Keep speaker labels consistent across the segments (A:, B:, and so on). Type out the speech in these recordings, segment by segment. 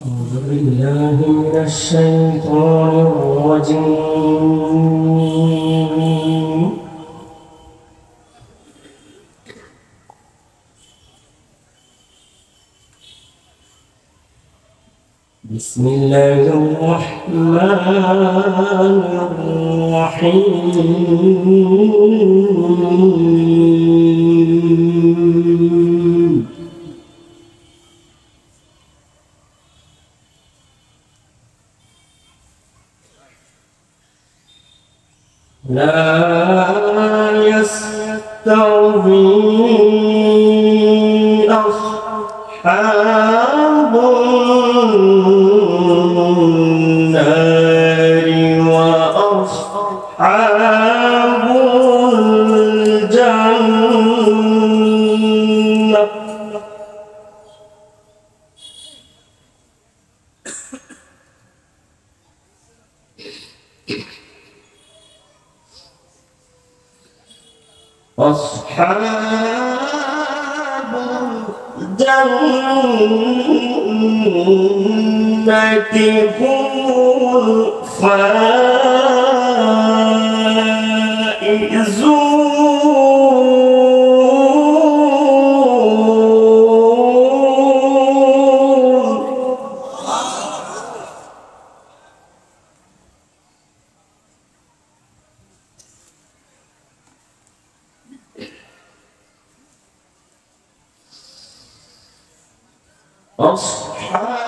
A: أعوذ بالله من الشيطان الرجيم. بسم الله الرحمن الرحيم. لا يستوي أصحاب النار وأصحاب الجنة. أصحاب الجنة هم الفائزون. أصحاب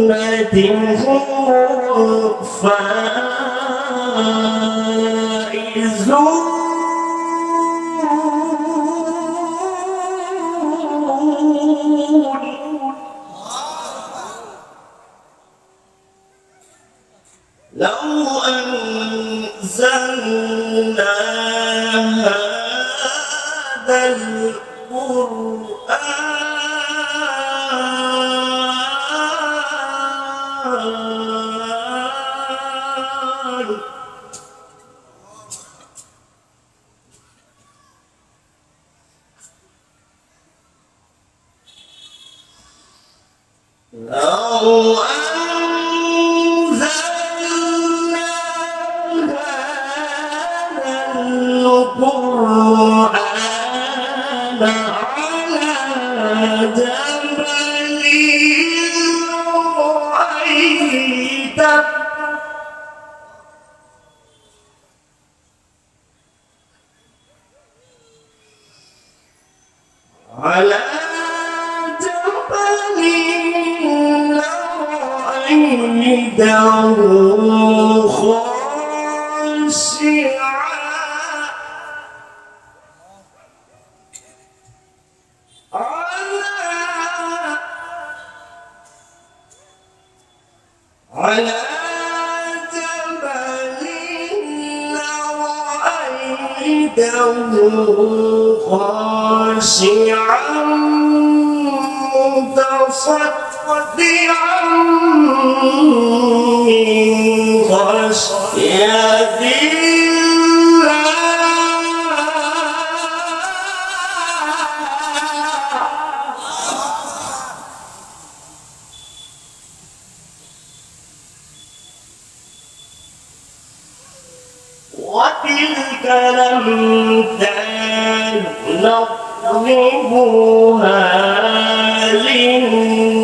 A: الجنة هم الفائزون. لو أنزلنا هذا القرآن لو أنزلنا هذا القرآن على جبل رأيته على جبل رأيته خاشعا على جبل رأيته خاشعا متصدعا من خشية وتلك الأمثال نضربها للناس.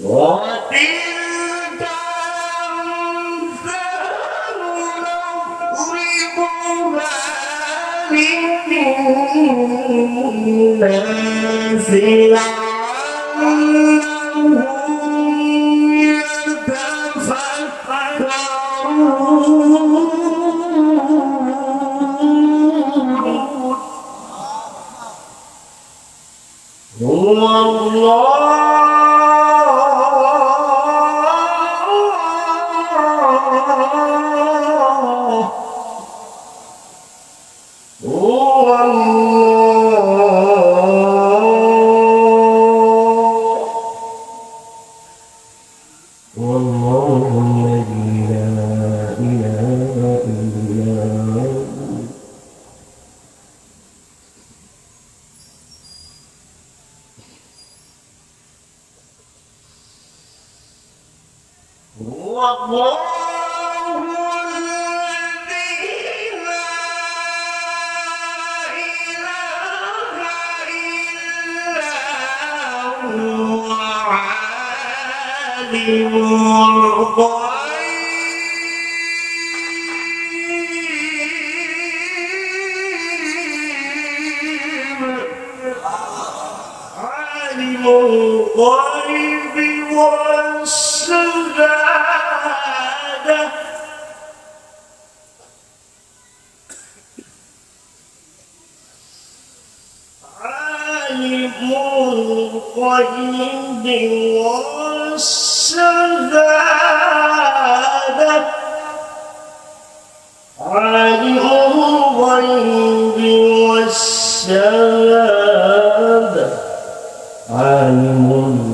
A: وتلك الأمثال نضربها للناس لعلهم يتفكرون. هو الله عالم الغيب والشهادة عالم الغيب والشهادة عالم الغيب والشهادة عالم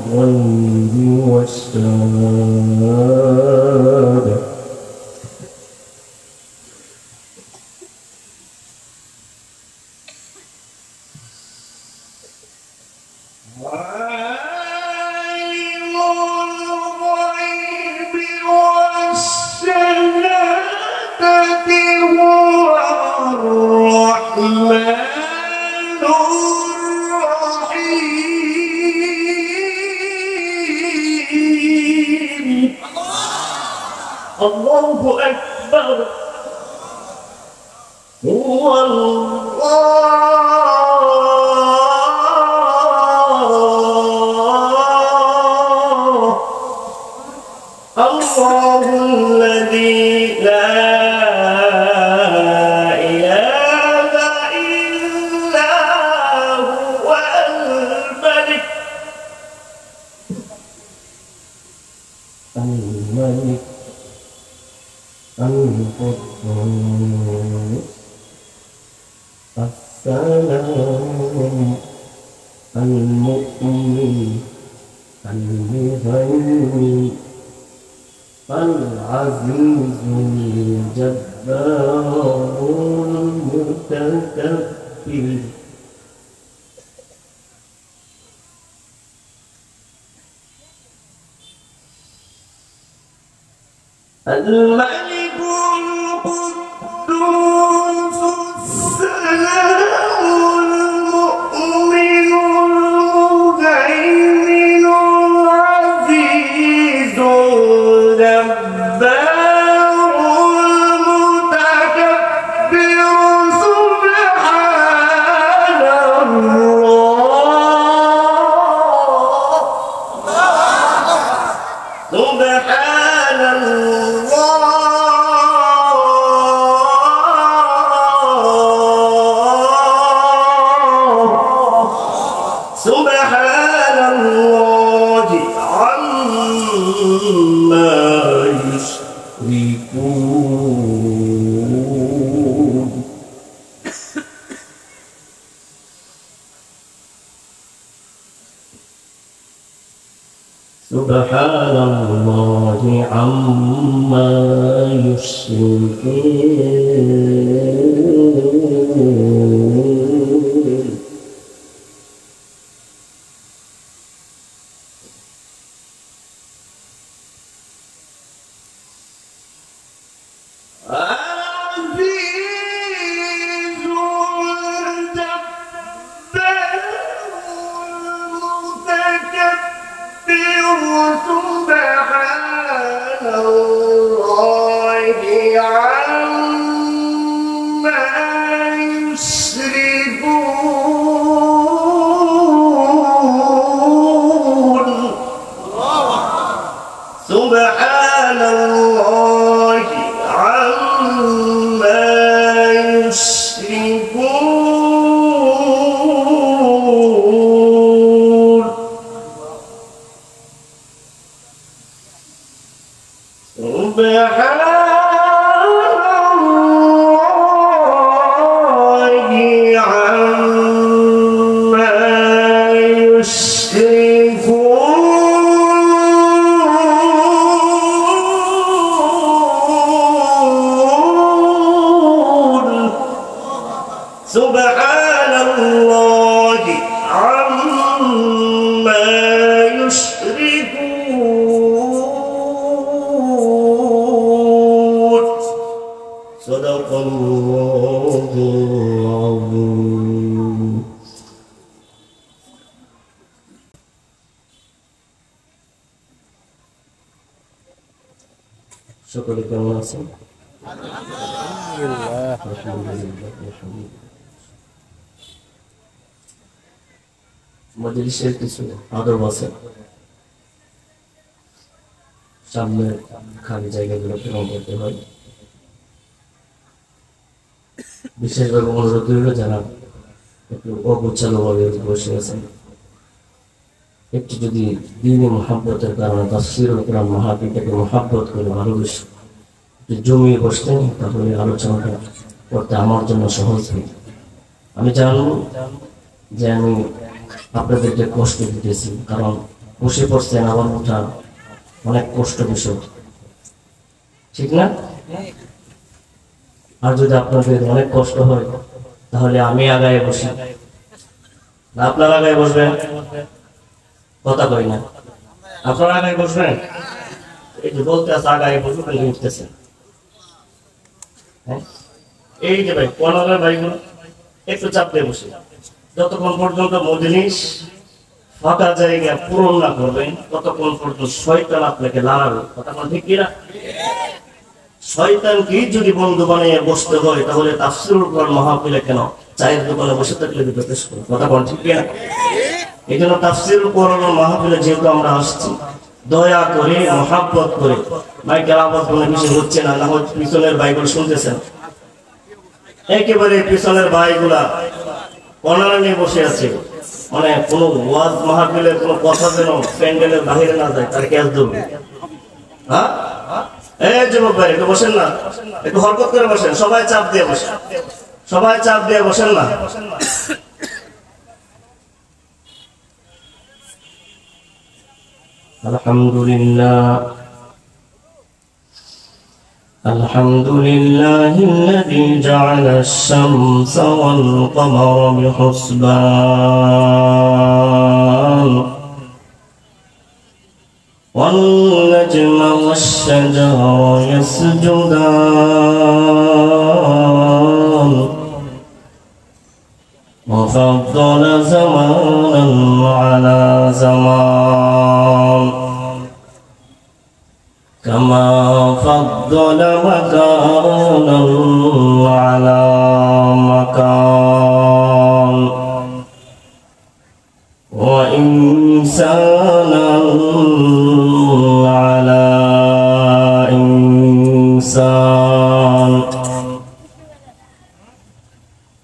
A: الغيب والشهادة عالم الغيب والشهادة هو الرحمن الرحيم. الله أكبر. هو الله الذي لا إله إلا هو الملك القدوس السلام المؤمن المهيمن العزيز الجبار المتكبر الملك القدوس السلام المؤمن المهيمن العزيز الجبار المتكبر سبحان الله سبحان سبحان الله عما يشركون. سبحان الله عما يشركون. العزيز الجبار المتكبر سبحان الله عما يشركون. سبحان الله عما يشركون. سبحان الله عما يشركون. سبحان الله عما يشركون. صدق الله العظيم সকলে কেমন আছেন? মজলিসের কিছু আদব আছে, সামনে খালি জায়গাগুলো পূরণ করতে হয়। বিশেষভাবে অনুরোধ রইল যারা একটু অগোছালো ভাবে বসে আছেন, একটু যদি দ্বীনি মুহাব্বতের কারণে তাফসীরুল কোরআন মাহফিলটাকে মুহাব্বত করে ভালোবেসে একটু জমিয়ে বসতেন, তাহলে আলোচনাটা করতে আমার জন্য সহজ হয়। আমি জানবো যে আমি আপনাদেরকে কষ্ট দিতেছি, কারণ বসে পড়ছেন, আমার ওঠা অনেক কষ্ট বিষয়, ঠিক না? আর যদি আপনাদের অনেক কষ্ট হয় তাহলে আমি আগায় বসি না আপনারা আগায় বসবেন? কথা কই না, আপনারা আগায় বসবেন? এই যে বলতে আছে আগায় বসবেন, উঠতেছেন। এই যে ভাই পনেরো ভাইগুলো একটু চাপ দিয়ে বসে, যতক্ষণ পর্যন্ত মজলিস ফাঁকা জায়গা পূরণ না করবেন ততক্ষণ পর্যন্ত শয়তান আপনাকে লড়াবে। কথা বল ঠিক কিনা? শয়তানকে যদি বন্ধু বানিয়ে বসতে হয় তাহলে তাফসীরুল কোরআন মাহফিলে কেন চায়ের দোকানে বসে থাকলে বিপদেশ করে। কথা বল ঠিক কিনা? এই জন্য তাফসীরুল কোরআন মাহফিলে যেহেতু আমরা আসছি, দয়া করে মহাব্বত করে, মাইকের আওয়াজ কোনো কিছু হচ্ছে না, না হয় পিছনের ভাইগুলো শুনতেছেন, একেবারে পিছনের ভাইগুলা কর্নারে নিয়ে বসে আছে, মানে কোনো ওয়াজ মাহফিলের কোনো কথা যেন প্যান্ডেলের বাহিরে না যায়, তার ক্যাচ দেবে। হ্যাঁ, এই যুবক ভাই একটু বসেন না, একটু হরকত করে বসেন, সবাই চাপ দিয়ে বসেন, সবাই চাপ দিয়ে বসেন না। আলহামদুলিল্লাহ الحمد لله الذي جعل الشمس والقمر بحسبان والنجم والشجر يسجدان وفضل زمانا على زمان كما فضل مكانا على مكان وإنسانا على إنسان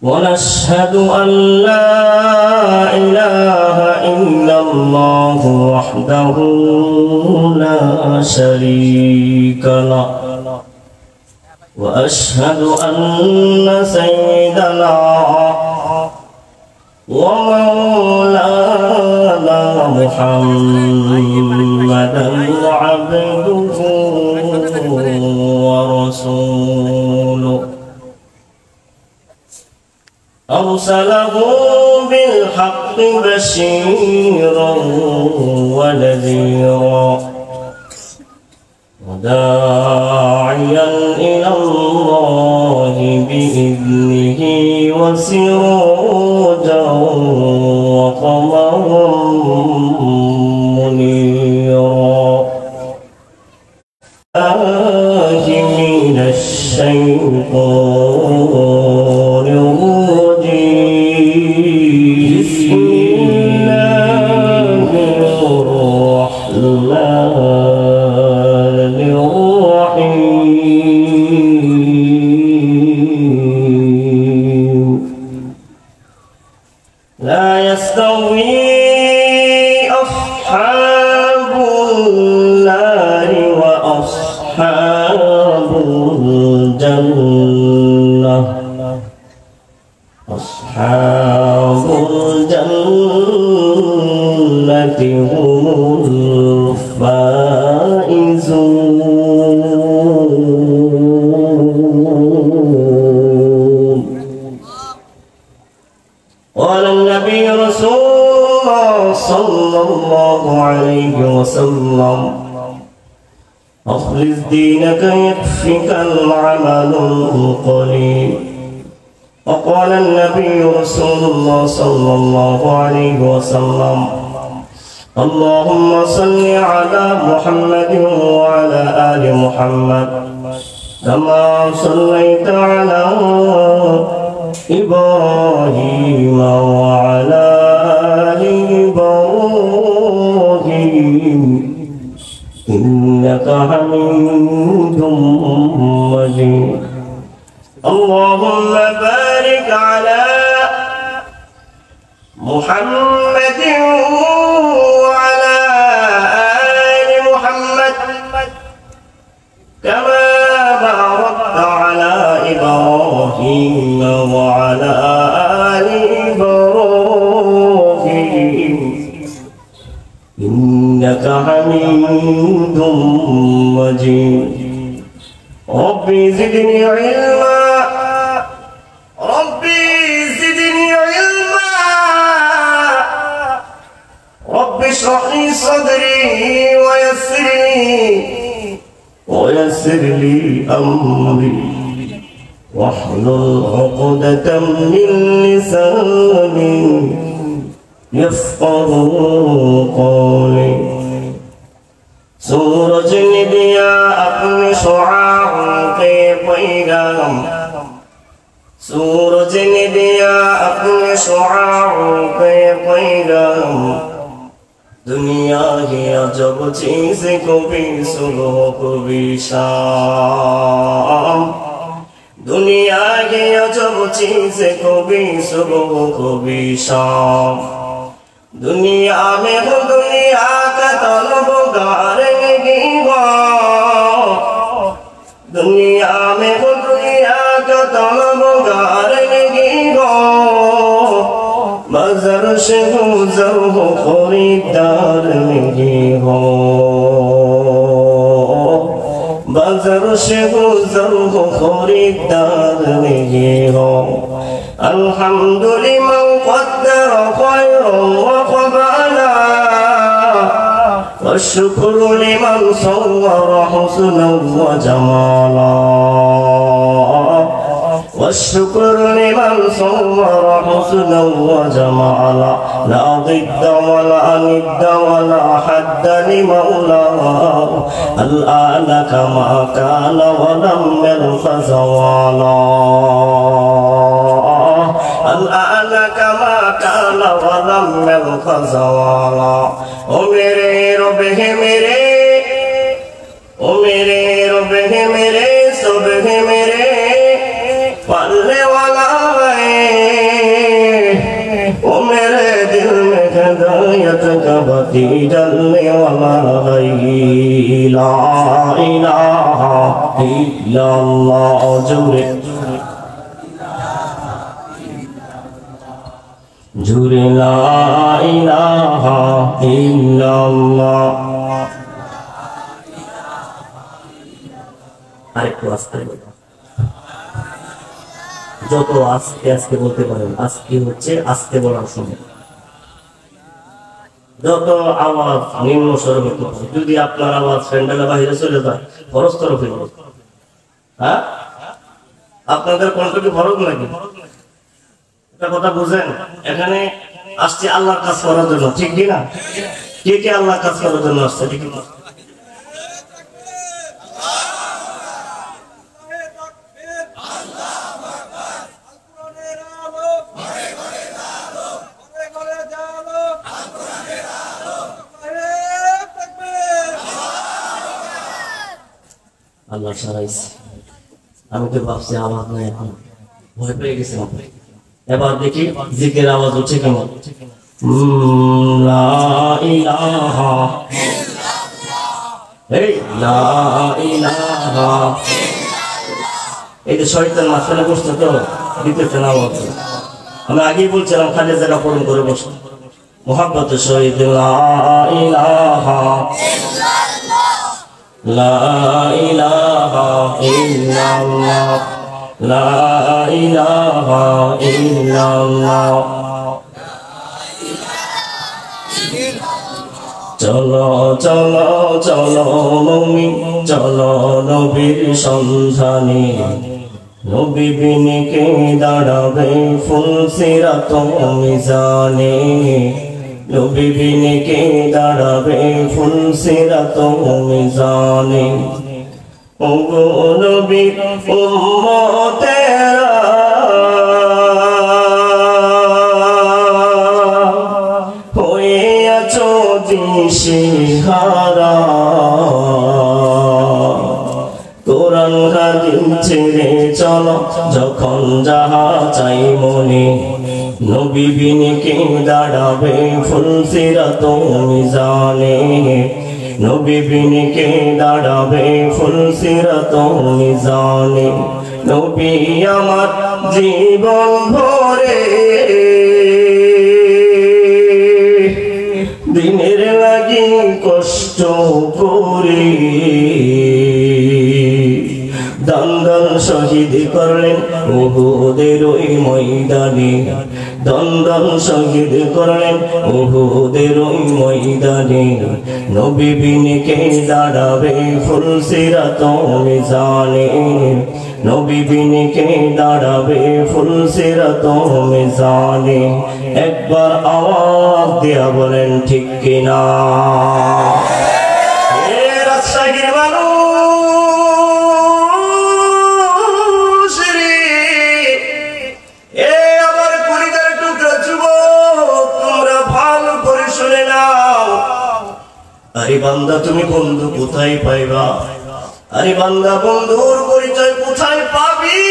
A: ونشهد أن لا إله إلا الله وحده لا شريك له وأشهد أن سيدنا ومولانا محمدا عبده ورسوله أرسله بالحق بشيرا ونذيرا وداعيا إلى الله بإذنه وسراجا وقمرا منيرا من الشيطان الرجيم بسم الله الرحمن الرحيم لا يستوي أصحاب النار وأصحاب الجنة أصحاب الجنة هم الفائزون. قال النبي رسول الله صلى الله عليه وسلم أخلص دينك يكفك العمل القليل. وقال النبي رسول الله صلى الله عليه وسلم اللهم صل على محمد وعلى آل محمد كما صليت على إبراهيم وعلى آل إبراهيم إنك حميد مجيد. اللهم بارك على محمد وعلى آل محمد كما باركت على إبراهيم وعلى آل إبراهيم إنك حميد مجيد. ربي زدني علما ربي زدني علما ربي اشرح لي صدري ويسر لي أمري واحلل عقدة من لساني يفقهوا قولي. सूरज ने दिया अपने शुआओं के पैगाम सूरज ने दिया अपने शुआओं के पैगाम दुनिया की अजब चीज कभी सुबह कभी शाम दुनिया की अजब चीज कभी सुबह कभी शाम दुनिया में हो दुनिया का तलबगार नहीं हो दुनिया में हो दुनिया का तलबगार नहीं हो बाजार से गुजर हो खरीदार नहीं हो बाजार से गुजर हो खरीदार नहीं हो. अल्हम्दुलिल्लाह क़द्दर खैरन व क़बाला والشكر لمن صور حسنا وجمالا والشكر لمن صور حسنا وجمالا لا ضد ولا ند ولا حد لمولاه الآن كما كان ولم يلق زوالا الآن كما كان ولم يلق زوالا. ओ मेरे रब है मेरे ओ मेरे रब है मेरे सब है मेरे पालने वाला है ओ मेरे दिल में हिदायत का बत्ती जलने वाला है. ला इलाहा इल्लल्लाह जुरे जुरे ला इलाहा इल्लल्लाह. আরেকটু আস্তে বলুন যত আস্তে আস্তে বলতে পারেন আজকে হচ্ছে আস্তে বলার সময় যত আওয়াজ নিম্ন স্বরে বলতে পারেন যদি আপনার আওয়াজ প্যান্ডেলের বাইরে চলে যায় ফরজ তরফে হ্যাঁ আপনাদের কণ্ঠ কি ফরজ নাকি একটা কথা বুঝেন এখানে আসছে আল্লাহর কাজ করার জন্য ঠিক কি না কে কে আল্লাহর কাজ করার জন্য আসছে ঠিক না আল্লাহ সারাইছে আমি তো ভাবছি আওয়াজ নাই এখন ভয় পেয়ে গেছিলাম এবার দেখি জিকির আওয়াজ উঠছে কেমন লা ইলাহা এই লা ইলাহা এই যে শয়তান মাঝখানে বসছে তো দিতেছে না আওয়াজ আমি আগেই বলছিলাম খালি জায়গা পূরণ করে বসে মোহাব্বতের সহিত লা ইলাহা লা ইলাহা ইল্লাল্লাহ লা ইলাহা ইল্লাল্লাহ চলো চলো চলো মুমিন চলো নবীর সন্ধানে নবী বিনে কে দাঁড়াবে ফুলসিরাত মিজানে নবী বিনে কে দাঁড়াবে ফুলসিরাত মিজানে ও নবী উম্মতেরা হয়ে আছো দিশেহারা কোরআন হাদিস ছেড়ে চলো যখন যাহা চাই মনে নবী বিনে কে দাঁড়াবে ফুলসিরাত মিজানে নবী বিনে কে দাঁড়াবে ফুলসিরাত মিজানে নবী আমার জীবন ভরে দিনের লাগি কষ্ট করে দন্দন শহীদ করলেন উহুদের ওই ময়দানে দন্দন শহীদ করলেন উহুদের ওই ময়দানে নবী বিনে কে দাঁড়াবে ফুলসিরাত মিজানে নবী বিনে কে দাঁড়াবে ফুলসিরাত মিজানে একবার আওয়াজ দিয়া বলেন ঠিক কিনা রাজশাহীর মানুষ রে এ আমার কলিজার টুকরা যুবক তোমরা ভালো করে শুনে নাও আরে বান্দা তুমি বন্ধু কোথায় পাইবা আরে বান্দা বন্ধুর পরিচয় কোথায় পাবি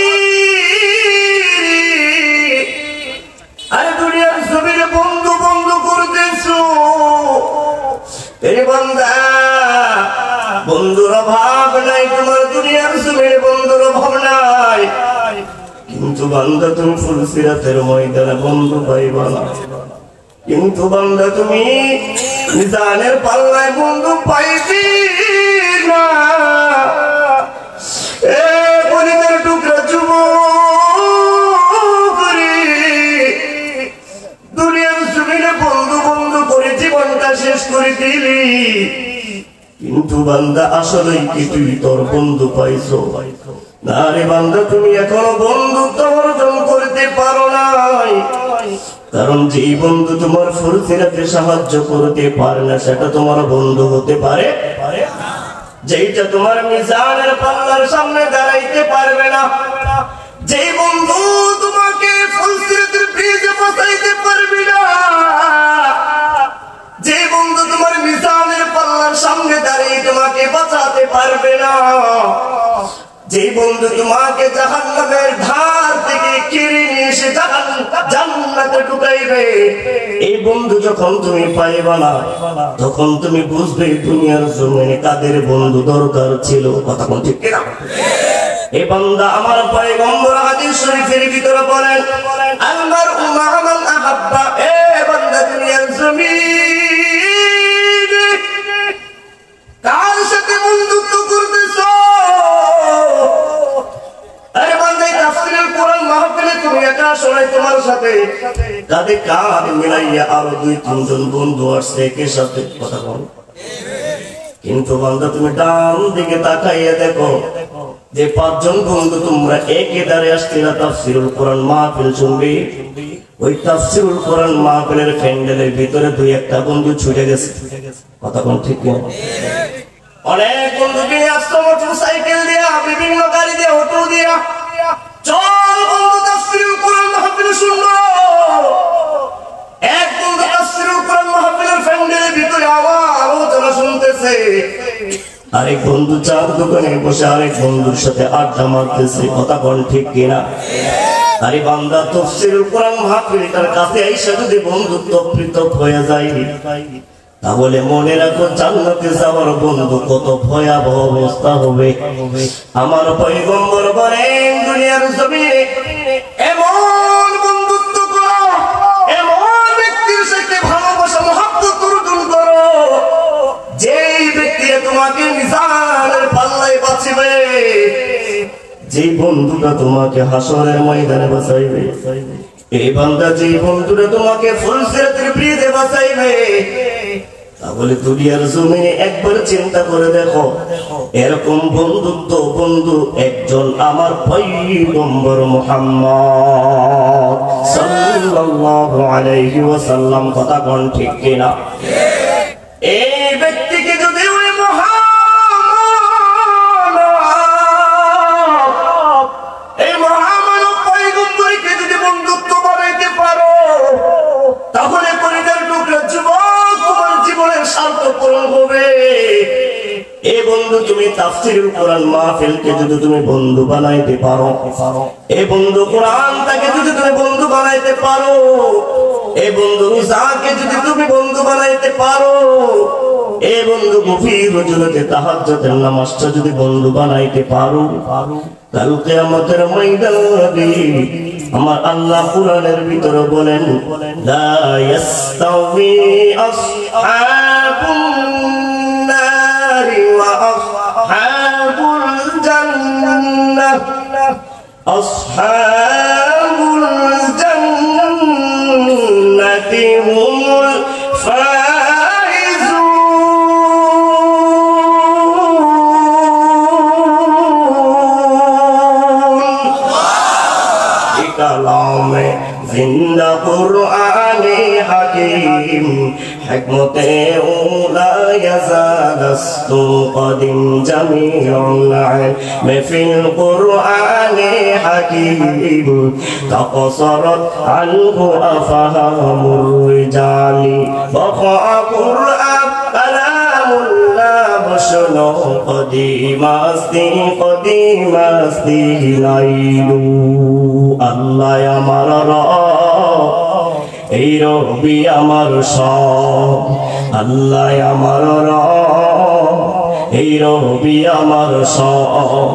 A: আরে দুনিয়ার জমিনে বন্ধু বন্ধু করতেছো আরে বান্দা বন্ধুর অভাব নাই তোমার দুনিয়ার জমিনে বন্ধুর অভাব নাই কিন্তু বান্দা তুমি ফুলসিরাতের ময়দানে বন্ধু পাইবা না কিন্তু বান্দা তুমি মিজানের পাল্লায় বন্ধু পাইবি না এ পরিবার টুকরা যুবক রে দুনিয়ার জমিনে বন্ধু বন্ধু করে জীবনটা শেষ করে দিলি কিন্তু বান্দা আসলেই কি তুই তোর বন্ধু পাইছো না রে বান্দা তুমি এখনো বন্ধুত্ব অর্জন করতে পারো নাই কারণ যে বন্ধু তোমার ফুলসিরাতে সাহায্য করতে পারে না সেটা তোমার বন্ধু হতে পারে যেটা তোমার মিজানের পাল্লার সামনে দাঁড়াইতে পারবে না যে বন্ধু তোমাকে ফুলসিরাতের ব্রিজে পৌঁছাইতে পারবে না যে বন্ধু তোমার মিজানের পাল্লার সামনে দাঁড়িয়ে তোমাকে বাঁচাতে পারবে না যে বন্ধু তোমাকে জাহান্নামের ধার থেকে কিনে নিয়ে এসে জান্নাতে ঢুকাইবে এই বন্ধু যখন তুমি পাইবা না তখন তুমি বুঝবে দুনিয়ার জমিনে কাদের বন্ধু দরকার ছিল কথা কোন ঠিক কিনা এই বান্দা আমার পয়গম্বর হাদিস শরীফের ভিতরে বলেন আলমারউ মা মান আহাব্বা এ বান্দা দুনিয়ার জমিনে কার সাথে বন্ধুত্ব করতেছো আরে বান্দা এই তাফসীরের কোরআন মাহফিলে তুমি একা শোনাই তোমার সাথে কাঁধে কাঁধ মিলাইয়া আরো 2-3 জন বন্ধু আসছে এর সাথে কথা বল কিন্তু বান্দা তুমি ডান দিকে তাকাইয়া দেখো যে 5 জন বন্ধু তোমরা একে দাঁড়ে আসছিলা তাফসীরুল কোরআন মাহফিল শুনবি ওই তাফসীরুল কোরআন মাহফিলের প্যান্ডেলের ভিতরে 2-1টা বন্ধু ছুটে গেছে কথা কোন ঠিক না অনেক বন্ধু নিয়ে আসতো মোটরসাইকেল দিয়া বিভিন্ন গাড়ি দিয়ে অটো দিয়া চল বন্ধু তাফসীরুল কোরআন মাহফিল শুনবো এক বন্ধু তাফসীরুল কোরআন মাহফিলের প্যান্ডেলের ভিতরে আলোচনা শুনতেছে আরেক বন্ধু চার দোকানে বসে আরেক বন্ধুর সাথে আড্ডা মারতেছে কথা কোন ঠিক কিনা আরে বান্দা তাফসীরুল কোরআন মাহফিলটার কাছে আইসা যদি বন্ধুত্ব পৃথক হয়ে যায় তাহলে মনে রাখো জান্নাতে যাওয়ার বন্ধু কত ভয়াবহ অবস্থা হবে আমার পয়গম্বর বলেন দুনিয়ার জমিনে এমন বন্ধুত্ব করো এমন ব্যক্তির সাথে ভালোবাসা মহব্বত অর্জন করো যেই ব্যক্তি তোমাকে মিজানের পাল্লায় বাঁচিবে যে বন্ধুটা তোমাকে হাসরের ময়দানে বাঁচাইবে এই বান্দা যে বন্ধুটা তোমাকে ফুলসিরাতের ব্রিজে বাঁচাইবে তাহলে দুনিয়ার জমিনে একবার চিন্তা করে দেখো, এরকম বন্ধু একজন আমার পয়গম্বর মুহাম্মদ সাল্লাল্লাহু আলাইহি ওয়াসাল্লাম। কথা কোন ঠিক কিনা? এই ব্যক্তিকে যদি ওই মহামানব পয়গম্বরকে যদি বন্ধুত্ব বানাইতে পারো, তাহলে পরিবার টুকরা যুবক তোমার জীবনের স্বার্থ পূরণ হবে। এ বন্ধু, তুমি তাফসীরুল কোরআন মাহফিলকে যদি তুমি বন্ধু বানাইতে পারো, এ বন্ধু কোরআন তাকে যদি তুমি বন্ধু বানাইতে পারো, এ বন্ধু রোজাকে যদি তুমি বন্ধু বানাইতে পারো, এ বন্ধু গভীর রজনীতে তাহাজ্জুদের নামাজটা যদি বন্ধু বানাইতে পারো, কাল কিয়ামতের ময়দানে আমার আল্লাহ কোরআনের ভিতরে বলেন, লা ইয়াস্তাউই আসহাবুন নারি ওয়া আসহাবুল জান্নাহ, আসহাবুল জান্নাতি হুমুল जिंदा कुराने हकीम हिकमते उला यज़ालस्तु कदीम जमीउल इल्म फिल कुराने हकीम तक़सरत अन्हु अफ़हामुर रिजाली बक़ा कुरान कलामुल्लाह बशनो कदीम अस्ती लाइलू। আল্লাহ আমার রব, এই রবি আমার সব। আল্লাহ আমার রব, এই রবি আমার সব।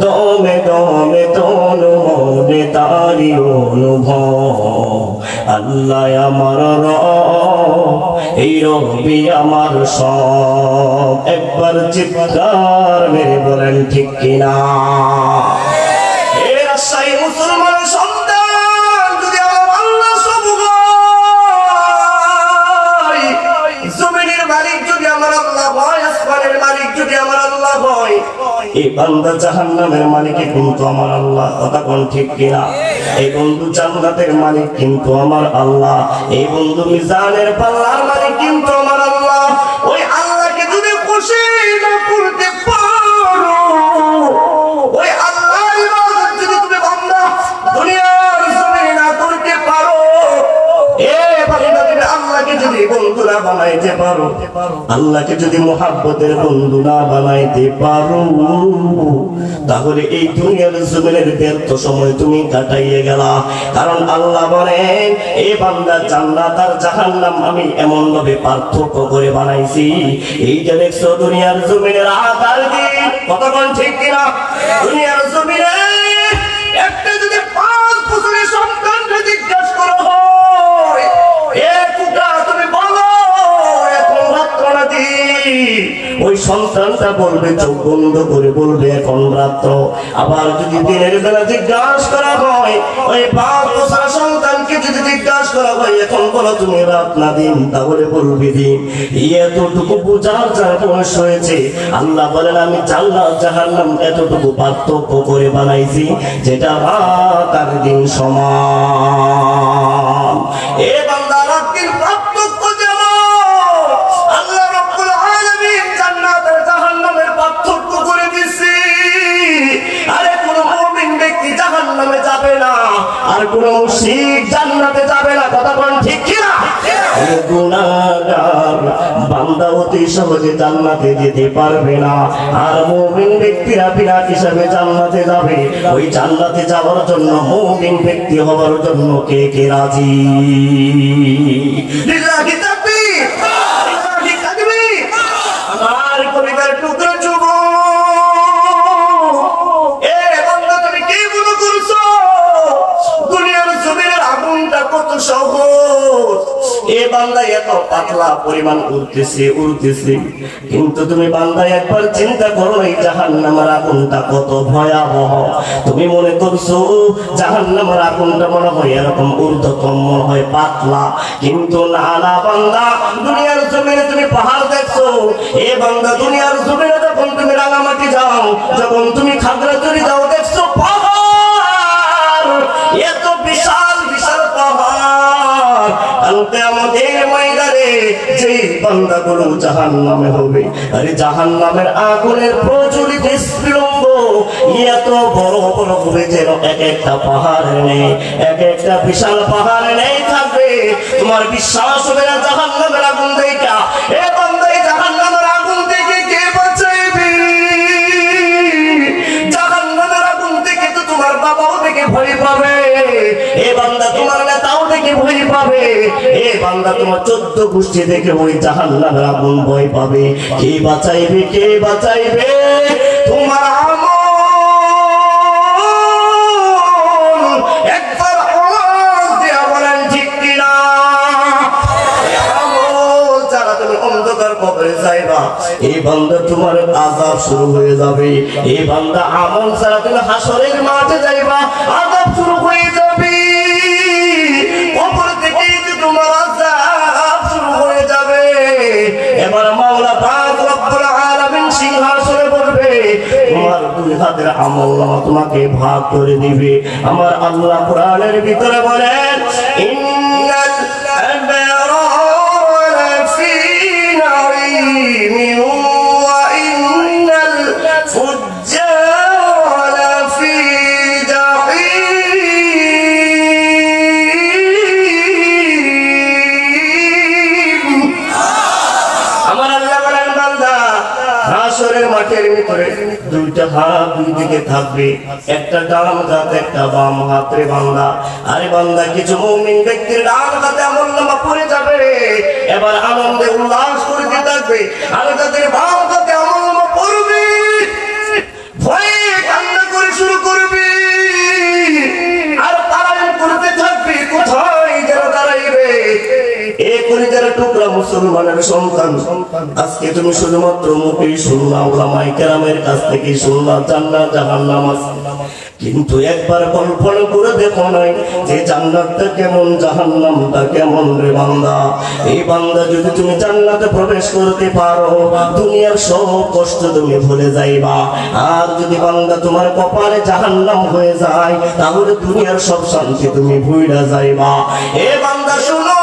A: দমে দমে তনু মনে তারি অনুভব। আল্লাহ আমার রব, এই রবি আমার সব। একবার চিৎকার মেরে বলেন ঠিক কিনা? সেই মুসলমান সন্তান যদি আমার আল্লাহ সব হয়, জমিনের মালিক যদি আমার আল্লাহ হয়, আসমানের মালিক যদি আমার আল্লাহ হয়, এই বান্দা জাহান্নামের মালিক কিন্তু আমার আল্লাহ। কথা কোন ঠিক কিনা? এই বন্ধু জান্নাতের মালিক কিন্তু আমার আল্লাহ। এই বন্ধু মিজানের পাল্লার মালিক কিন্তু আমার আল্লাহ। ওই আল্লাহকে যদি খুশি না করতে পারো, ওই দুনিয়ার জমিনে না করতে পারো, এ বান্দা তুমি আল্লাহকে যদি বন্ধু না বানাইতে পারো, আল্লাহকে যদি মুহাব্বতের বন্ধু না বানাইতে পারো, তাহলে এই দুনিয়ার জমিনের ব্যর্থ সময় তুমি কাটাইয়ে গেলা। কারণ আল্লাহ বলেন, এ বান্দা জান্নাত আর জাহান্নাম আমি এমন ভাবে পার্থক্য করে বানাইছি, এই যে দেখছো দুনিয়ার জমিনের আকার দিন। কতক্ষণ ঠিক কিনা? দুনিয়ার জমিনে একটা যদি 5 বছরের সন্তানকে জিজ্ঞাসা করা হয়, এ কুকা তুমি বলো এখন রাত্র নাকি, ওই সন্তানটা বলবে, চোখ বন্ধ করে বলবে এখন রাত্র। আবার যদি দিনের বেলা জিজ্ঞাসা করা হয়, ওই 5 বছরের সন্তানকে যদি জিজ্ঞাসা করা হয় এখন বলো তুমি রাত না দিন, তাহলে বলবে দিন। এতটুকু বোঝার যার বয়স হয়েছে, আল্লাহ বলেন আমি জান্নাত জাহান্নাম এতটুকু পার্থক্য করে বানাইছি, যেটা রাত আর দিন সমান। এ বান্দা রাত দিন পার্থক্য যেমন আল্লাহ রাব্বুল আলামিন জান্নাত আর জাহান্নামের পার্থক্য করে দিয়েছে। আরে কোন মুমিন ব্যক্তি জাহান্নামে যাবে না, আর কোন মুশরিক জান্নাতে যাবে না। কথা বলেন ঠিক কিনা? গুনাহগার বান্দা অতি সহজে জান্নাতে যেতে পারবে না, আর মুমিন ব্যক্তিরা বিরাট হিসাবে জান্নাতে যাবে। ওই জান্নাতে যাওয়ার জন্য, মুমিন ব্যক্তি হওয়ার জন্য কে কে রাজি? লিল্লাহি তাকবীর, লিল্লাহি তাকবীর। আমার কলিজার টুকরো যুবক, এ বান্দা তুমি কি মনে করছো দুনিয়ার জমিনের আগুনটা কত সহজ? এ বান্দা এত পাতলা পরিমাণ উড়তেছে কিন্তু তুমি বান্দা একবার চিন্তা করো এই জাহান্নামের আগুনটা কত ভয়াবহ। তুমি মনে করছো জাহান্নামের আগুনটা মনে হয় এরকম ঊর্ধ্বতম মনে হয় পাতলা, কিন্তু না না বান্দা, দুনিয়ার জমিনে তুমি পাহাড় দেখছো, এ বান্দা দুনিয়ার জমিনে যখন তুমি রাঙামাটি যাও, যখন তুমি খাগড়াছড়ি যাও, দেখছো পাহাড় এত বিশাল বিশাল পাহাড়। কালকে আমাদের ময়দানে যে বান্দাগুলো জাহান্নামে হবে, আরে জাহান্নামের আগুনের প্রচলিত স্ফুলিঙ্গ এত বড় বড় হবে যেন এক একটা পাহাড় নেই, এক একটা বিশাল পাহাড় নেই থাকবে। তোমার বিশ্বাস হবে না জাহান্নামের আগুন দেখা। এ বান্দা এই জাহান্নামের আগুন থেকে কে বাঁচাইবে? জাহান্নামের আগুন থেকে তো তোমার বাবাও থেকে ভয় পাবে, এ বান্দা তোমার নেতাও থেকে ভয় পাবে, এ বান্দা তোমার 14 গোষ্ঠী থেকে ওই জাহান্নামের আগুন ভয় পাবে। কে বাঁচাইবে? কে বাঁচাইবে? তোমার আমল একবার আওয়াজ দিয়ে বলেন ঠিক কিনা? আমল যারা তুমি অন্ধকার কবরে যাইবা, এই বান্দা তোমার আযাব শুরু হয়ে যাবে। এই বান্দা আমল যারা তুমি হাসরের মাঠে যাইবা, আযাব শুরু হয়ে যাবে। কবর থেকে তোমার আযাব শুরু হয়ে যাবে। এবার মাওলা পাক রব্বুল আলামিন সিংহাসনে বসবে, তোমার দুই হাতের আমলনামা তোমাকে ভাগ করে দিবে। আমার আল্লাহ কোরআনের ভিতরে বলেন, ইন্নাল আবরারা ফি নাঈমিন ওয়া ইন্নাল ফুজ্জারা ফি জাহিম। আমার আল্লাহ বলেন, বান্দা হাসরের মাঠের ভিতরে দুইটা হাত দুই দিকে থাকবে, একটা ডান হাত একটা বাম হাত। রে বান্দা, আরে বান্দা, কিছু মুমিন ব্যক্তির ডান হাতে আমলনামা পড়ে যাবে, এবার আনন্দে উল্লাস করতে থাকবে। আর তাদের বাম হাতে আমলনামা পড়বে, ভয়ে কান্না করে শুরু করবে আর পালায়ন করতে থাকবে। কোথায় যেন দাঁড়াইবে? এই কলিজার টুকরা মুসলমানের সন্তান, আজকে তুমি শুধুমাত্র মুখেই শুনলা, ওলামায়ে কেরামের কাছ থেকে শুনলা জান্নাত জাহান্নাম আছে, কিন্তু একবার কল্পনা করে দেখো নাই যে জান্নাতটা কেমন, জাহান্নামটা কেমন। রে বান্দা, এই বান্দা যদি তুমি জান্নাতে প্রবেশ করতে পারো, দুনিয়ার সব কষ্ট তুমি ভুলে যাইবা। আর যদি বান্দা তোমার কপালে জাহান্নাম হয়ে যায়, তাহলে দুনিয়ার সব শান্তি তুমি ভুইলা যাইবা। এ বান্দা শুনো,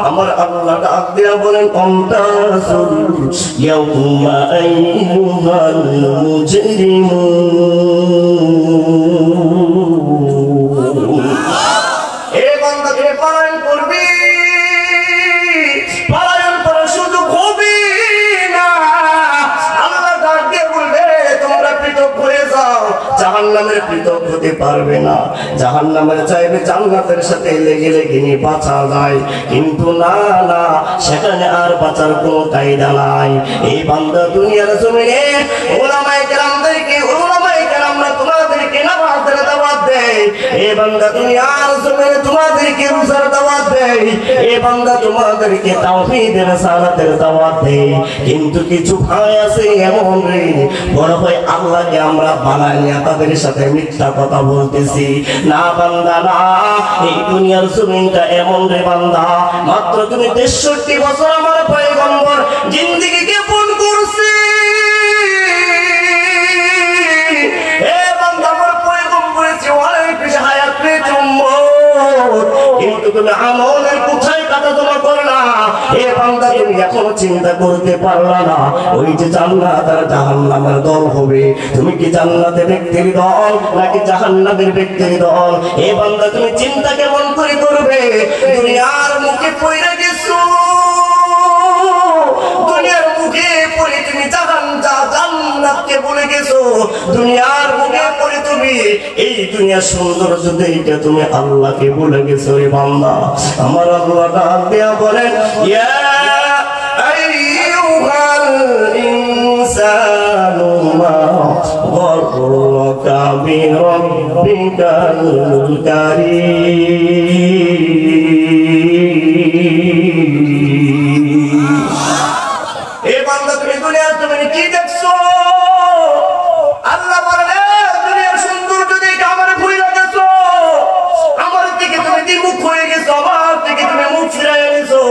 A: আমার আল্লাহ ডাক দিয়া বলেন, অন্তাসুল ইয়াউমা আইয়ুহাল মুজরিমুন। এ বান্দা, তুমি পলায়ন করবি, পলায়ন করে শুধু হবে না। আল্লাহ ডাক দিয়ে বলবে, তোমরা পৃথক হয়ে যাও। জাহান্নামের পৃথক হতে পারবে না, জাহান্নামের চাইবে জান্নাতের সাথে লেগে লেগে নিয়ে বাঁচা যায়, কিন্তু না না, সেখানে আর বাঁচার কোনো কায়দা নাই। এই বান্দা দুনিয়ার জমিনে ওলামায়ে কেরামদেরকে, ওলামায়ে কেরামরা তোমাদেরকে নামাজের দাওয়াত দেয়, এই বান্দা দুনিয়ার জমিনে তোমাদেরকে রোজার দাওয়াত দেয়, এই বান্দা তোমাদেরকে তাওহীদের সালাতের দাওয়াত দেয়, কিন্তু কিছু ভাই আছে এমন রে, বড় হয় আল্লাহকে আমরা বানাই না, তাদের সাথে মিথ্যা কথা বলতেছি। না বান্দা না, এই দুনিয়ার জমিনটা এমন রে বান্দা, মাত্র তুমি 63 বছর আমার পয়গম্বর জিন্দেগি কেমন করছে। এ বান্দা, আমার পয়গম্বরের চেয়ে অনেক বেশি হায়াত পেয়েছে উম্মত, কিন্তু তুমি আমলের কোথায় টাকা জমা করলা? এ বান্দা, তুমি এখনো চিন্তা করতে পারলা না ওই যে জান্নাত আর জাহান্নামের দল হবে, তুমি কি জান্নাতের ব্যক্তির দল নাকি জাহান্নামের ব্যক্তির দল? এ বান্দা, তুমি চিন্তা কেমন করে করবে? দুনিয়ার মুখে পড়ে গেছো, দুনিয়ার মুখে পড়ে তুমি জান্নাতকে বলে গেছো, দুনিয়ার মুখে পড়ে তুমি এই দুনিয়ার সৌন্দর্য দেখে তুমি আল্লাহকে বলে গেছো। রে বান্দা, আমার আল্লাহ ডাক দিয়া বলেন, ইয়া غرك بربك الكريم এ বান্দা তুমি দুনিয়ার তুমি কি দেখছো আল্লাহ বলে দুনিয়ার সৌন্দর্য দেখে আমার ভুইলা গেছো আমার দিকে তুমি দ্বিমুখ হয়ে গেছো আমার থেকে তুমি মুখ ফিরাইয়া নিছো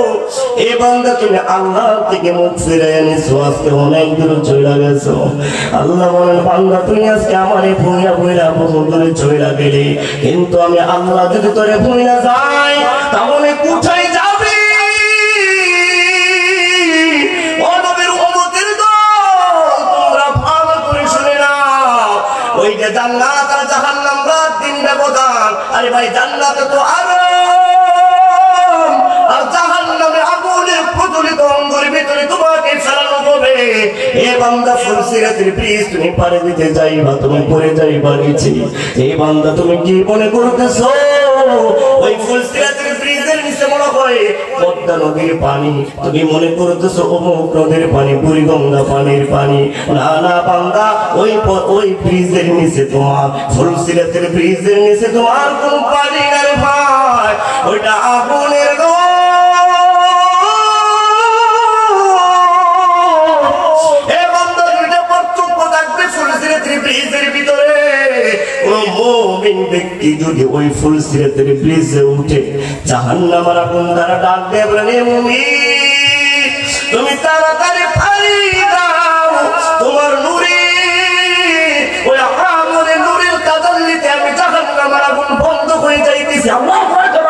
A: এ বান্দা তুমি আল্লাহর থেকে মুখ ফিরাইয়া নিছো আজকে অনেক দূর চলে গেছো আল্লাহ বলেন বান্দা তুমি আজকে আমারে ভুইলা ভুইলা বহু দূরে চলে গেলে কিন্তু আমি আল্লাহ যদি তোরে ভুইলা যাই তাহলে কোথায় যাবে জান্নাত আর জাহান্নাম রাত দিন ব্যবধান আরে ভাই জান্নাতে তো আরাম আর জাহান্নামে আগুনের প্রজ্বলিত অঙ্গের ভিতরে তোমাকে ফেলানো হবে এ বান্দা ফুলসিরাতের ব্রিজ তুমি পারে দিতে যাইবা তুমি পড়ে যাইবা নিচে এই বান্দা তুমি কি মনে করতেছো ওই ফুলসিরাতের ব্রিজের নিচে মনে হয় পদ্মা নদীর পানি তুমি মনে করতেছো অমুক নদীর পানি বুড়িগঙ্গা পানির পানি না না বান্দা ওই ব্রিজের নিচে তোমার ফুলসিরাতের ব্রিজের নিচে তোমার কোন পানি নাই ভাই ওইটা আগুনের ব্যক্তি যদি ওই ফুলসিরাতের ব্রিজে উঠে জাহান্নামের আগুন দ্বারা ডাক দেয় বলে মুমিন তুমি তাড়াতাড়ি পানি দাও তোমার নূরে ওই আমলের নূরের তাজাল্লিতে আমি জাহান্নামের আগুন বন্ধ হয়ে যাইতেছি আল্লাহু আকবার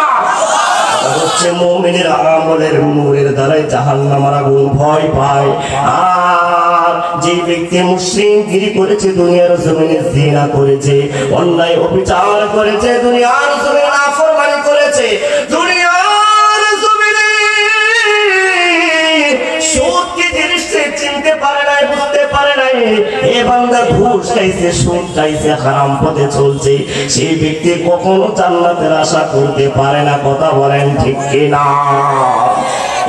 A: হচ্ছে মুমিনের আমলের নূরের দ্বারাই জাহান্নামের আগুন ভয় পায় আর যে ব্যক্তি মুশরিকগিরি করেছে দুনিয়ার জমিনে জিনা করেছে অন্যায় অবিচার করেছে দুনিয়ার জমিনে নাফরমানি করেছে দুনিয়ার জমিনে সুদ কি জিনিস চিনতে পারে নাই বুঝতে পারে নাই এ বান্দা ঘুষ খাইছে সুদ খাইছে হারাম পথে চলছে সেই ব্যক্তি কখনো জান্নাতের আশা করতে পারে না কথা বলেন ঠিক কি না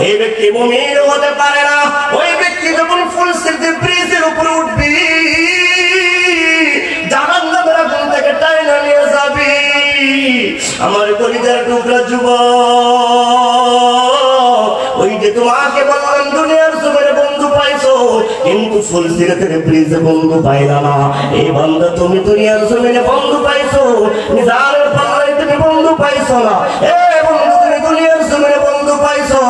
A: এই ব্যক্তি মুমিন হতে পারে না ওই ব্যক্তি যখন ফুলসিরাতের ব্রিজের উপরে উঠবি জাহান্নামের আগুন থেকে টাইনা নিয়ে যাবি আমার কলিজার টুকরা যুবক ওই যে তোমাকে বললাম দুনিয়ার জমিনে বন্ধু পাইছো কিন্তু ফুলসিরাতের ব্রিজে বন্ধু পাইলা না এই বান্দা তুমি দুনিয়ার জমিনে বন্ধু পাইছো নিজারের পাল্লায় তুমি বন্ধু পাইছো না এ বন্ধু তুমি দুনিয়ার জমিনে বন্ধু পাইছো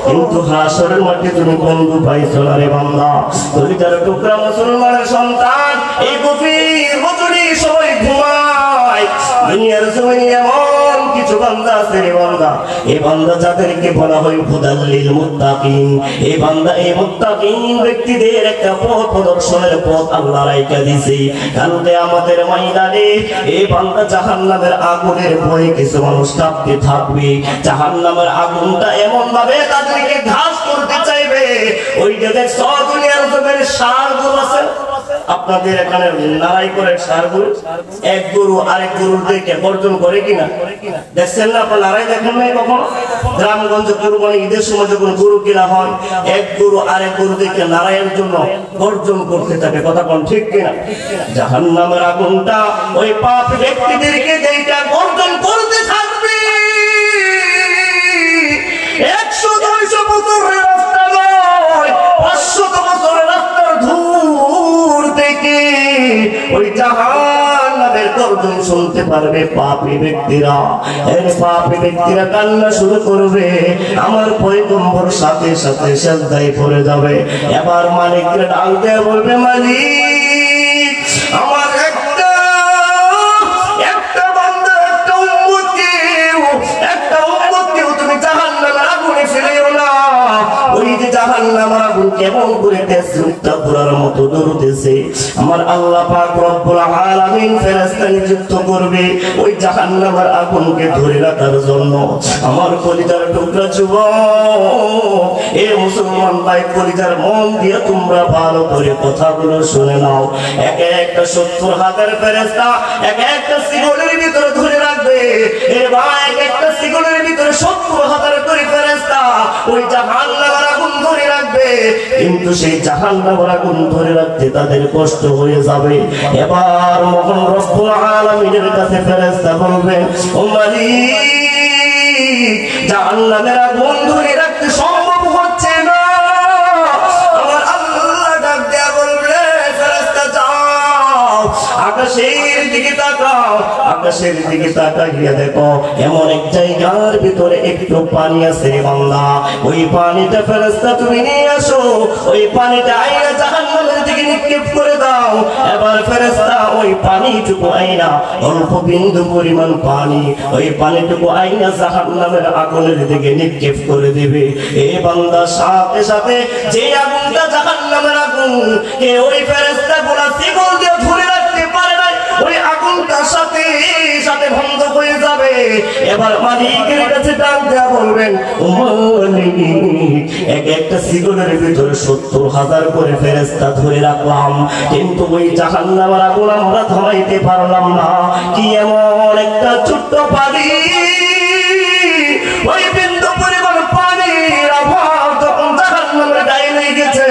A: কিন্তু হাসরের মাঠে তুমি বন্ধু পাইছো না রে বান্দা কলিজার টুকরা মুসলমানের সন্তান এই গভীর রজনী সবাই ঘুমায় দুনিয়ার জমিনে এমন কিছু বান্দা আছে রে বান্দা এই বান্দা যাদেরকে বলা হয় হুদাল্লিল মুত্তাকিন এই বান্দা এই মুত্তাকিন ব্যক্তিদের একটা পথ প্রদর্শনের পথ আল্লাহ রাইখা দিয়েছে কালকে আমাদের ময়দানে এই বান্দা জাহান্নামের আগুনের ভয়ে কিছু মানুষ কাঁপতে থাকবে জাহান্নামের আগুনটা এমন ভাবে তাদেরকে ঘাস করতে চাইবে ওই যে দেখছো দুনিয়ার জমিনে ষাঁড়গুলো আছে আপনাদের এখানে লড়াই করে ষাঁড়গুলো এক গরু আরেক গরুর দেখে গর্জন করে কিনা দেখছেন না আপনার লড়াই দেখেন নাই কখনো গ্রামগঞ্জে কুরবানি ঈদের সময় যখন গরু কিনা হয় এক গরু আরেক গরু দেখে লড়াইয়ের জন্য গর্জন করতে থাকে কথা কোন ঠিক কিনা জাহান্নামের আগুনটা ওই পাপ ব্যক্তিদেরকে দেখে গর্জন করতে থাকবে 100-200 বছরের রাস্তা নয় 500 বছরের রাস্তার দূর থেকে ওই জাহান্নামের গর্জন শুনতে পারবে পাপী ব্যক্তিরা এই পাপী ব্যক্তিরা কান্না শুরু করবে আমার পয়গম্বর সাথে সাথে সিজদায় পড়ে যাবে এবার মালিককে ডাক দিয়ে বলবে মালিক আমার একটা বান্দা একটা উম্মতকে তুমি জাহান্নামের আগুনে ফেলিও না ওই যে জাহান্নামের আগুন কেমন করে তেজরুক্তা পুরার মতো দৌড়তেছে আমার আল্লাহ পাক রব্বুল আলামিন ফেরেশতা নিযুক্ত করবে ওই জাহান্নামের আগুনকে ধরে রাখার জন্য আমার কলিজার টুকরা যুবক এ মুসলমান ভাই কলিজার মন দিয়ে তোমরা ভালো করে কথাগুলো শুনে নাও একে একটা 70,000 ফেরেশতা একটা সিগলের ভিতরে ধরে রাখবে এ ভাই একটা সিগলের ভিতরে 70,000 করে ফেরেশতা ওই জাহান্নামের আগুন ধরে রাখবে, কিন্তু সেই জাহান্নামের আগুন ধরে রাখতে তাদের কষ্ট হয়ে যাবে। এবার মহান রব্বুল আলামিনের কাছে ফেরেশতা বলবে, ও মালিক, জাহান্নামের আগুন ধরে রাখতে সম্ভব হচ্ছে না। আমার আল্লাহ ডাক দেয়া বলবে, ফেরেশতা যাও আকাশের দিকে তাকাও, আকাশের দিকে তাকাইয়া দেখো এমন এক জায়গার ভিতরে একটু পানি আছে রে বান্দা, ওই পানিটা ফেরেশতা তুমি নিয়ে আসো, ওই পানিটা আইনা জাহান্নামের দিকে নিক্ষেপ করে দাও। এবার ফেরেশতা ওই পানিটুকু আইনা, অল্প বিন্দু পরিমাণ পানি, ওই পানিটুকু আইনা জাহান্নামের আগুনের দিকে নিক্ষেপ করে দিবে। এই বান্দা সাথে সাথে যে আগুনটা জাহান্নামের আগুন, কে ওই ফেরেশতা গুলা শিকল দিয়ে ধরে রাখতে পারে না, ওই আগুনটা সাথে সাথে বন্ধ হয়ে যাবে। এবার মালিকের কাছে ডাক দেয়া বলবেন, ও মালিক, এক একটা শিকলের ভিতরে 70,000 করে ফেরেশতা ধরে রাখলাম, কিন্তু ওই জাহান্নামের আগুন আমরা থামাইতে পারলাম না। কি এমন একটা ছোট্ট পানি, ওই বিন্দু পরিমাণ পানির অভাব যখন জাহান্নামের গায়ে লেগে গেছে,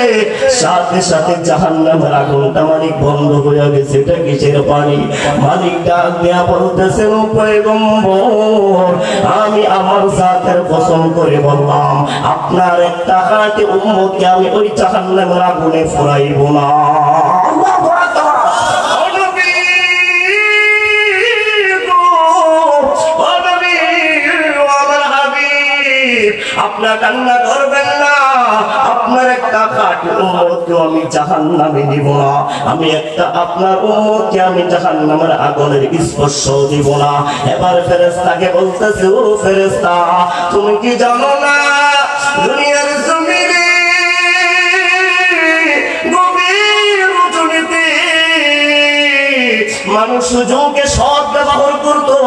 A: সাথে সাথে জাহান্নামের আগুনটা মালিক বন্ধ হয়ে গেছে। এটা কিসের পানি? মালিক ডাক দেয়া বলতেছেন, ও পয়গম্বর, আমি আমার জাতের কসম করে বললাম, আপনার একটা হাতে উম্মতকে আমি ওই জাহান্নামের আগুনে ফুরাইব না। আল্লাহু আকবার। আপনার কান্না করবেন না, আপনার একটা খাঁটি উম্মতকে আমি জাহান্নামে দিব না, আমি একটা আপনার উম্মতকে আমি জাহান্নামের আগুনের স্পর্শ দিব না। এবার ফেরেশতাকে বলতেছে, ও ফেরেশতা, তুমি কি জানো না দুনিয়ার জমিনে গভীর রজনীতে মানুষ সুযোগে সৎ ব্যবহার করতো।